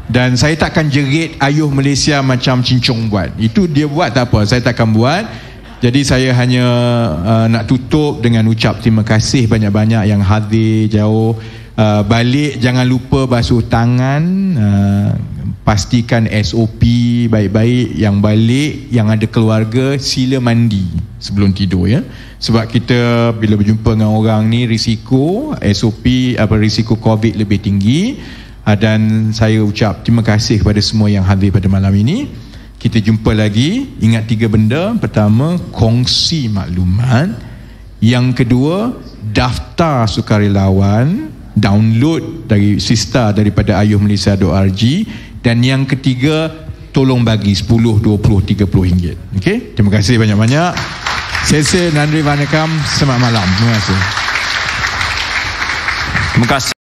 Dan saya takkan jerit ayuh Malaysia macam cincong buat. Itu dia buat tak apa, saya takkan buat. Jadi saya hanya nak tutup dengan ucap terima kasih banyak-banyak yang hadir jauh. Balik jangan lupa basuh tangan, pastikan SOP baik-baik. Yang balik, yang ada keluarga, sila mandi sebelum tidur ya. Sebab kita bila berjumpa dengan orang ni risiko SOP risiko COVID lebih tinggi. Dan saya ucap terima kasih kepada semua yang hadir pada malam ini. Kita jumpa lagi. Ingat 3 benda. Pertama, kongsi maklumat. Yang kedua, daftar sukarelawan, download dari Sista daripada ayuhmalaysia.org. Dan yang ketiga, tolong bagi 10, 20, 30 ringgit. Okey? Terima kasih banyak-banyak. Sese Nandri Vanakam, selamat malam. Terima kasih. Terima kasih.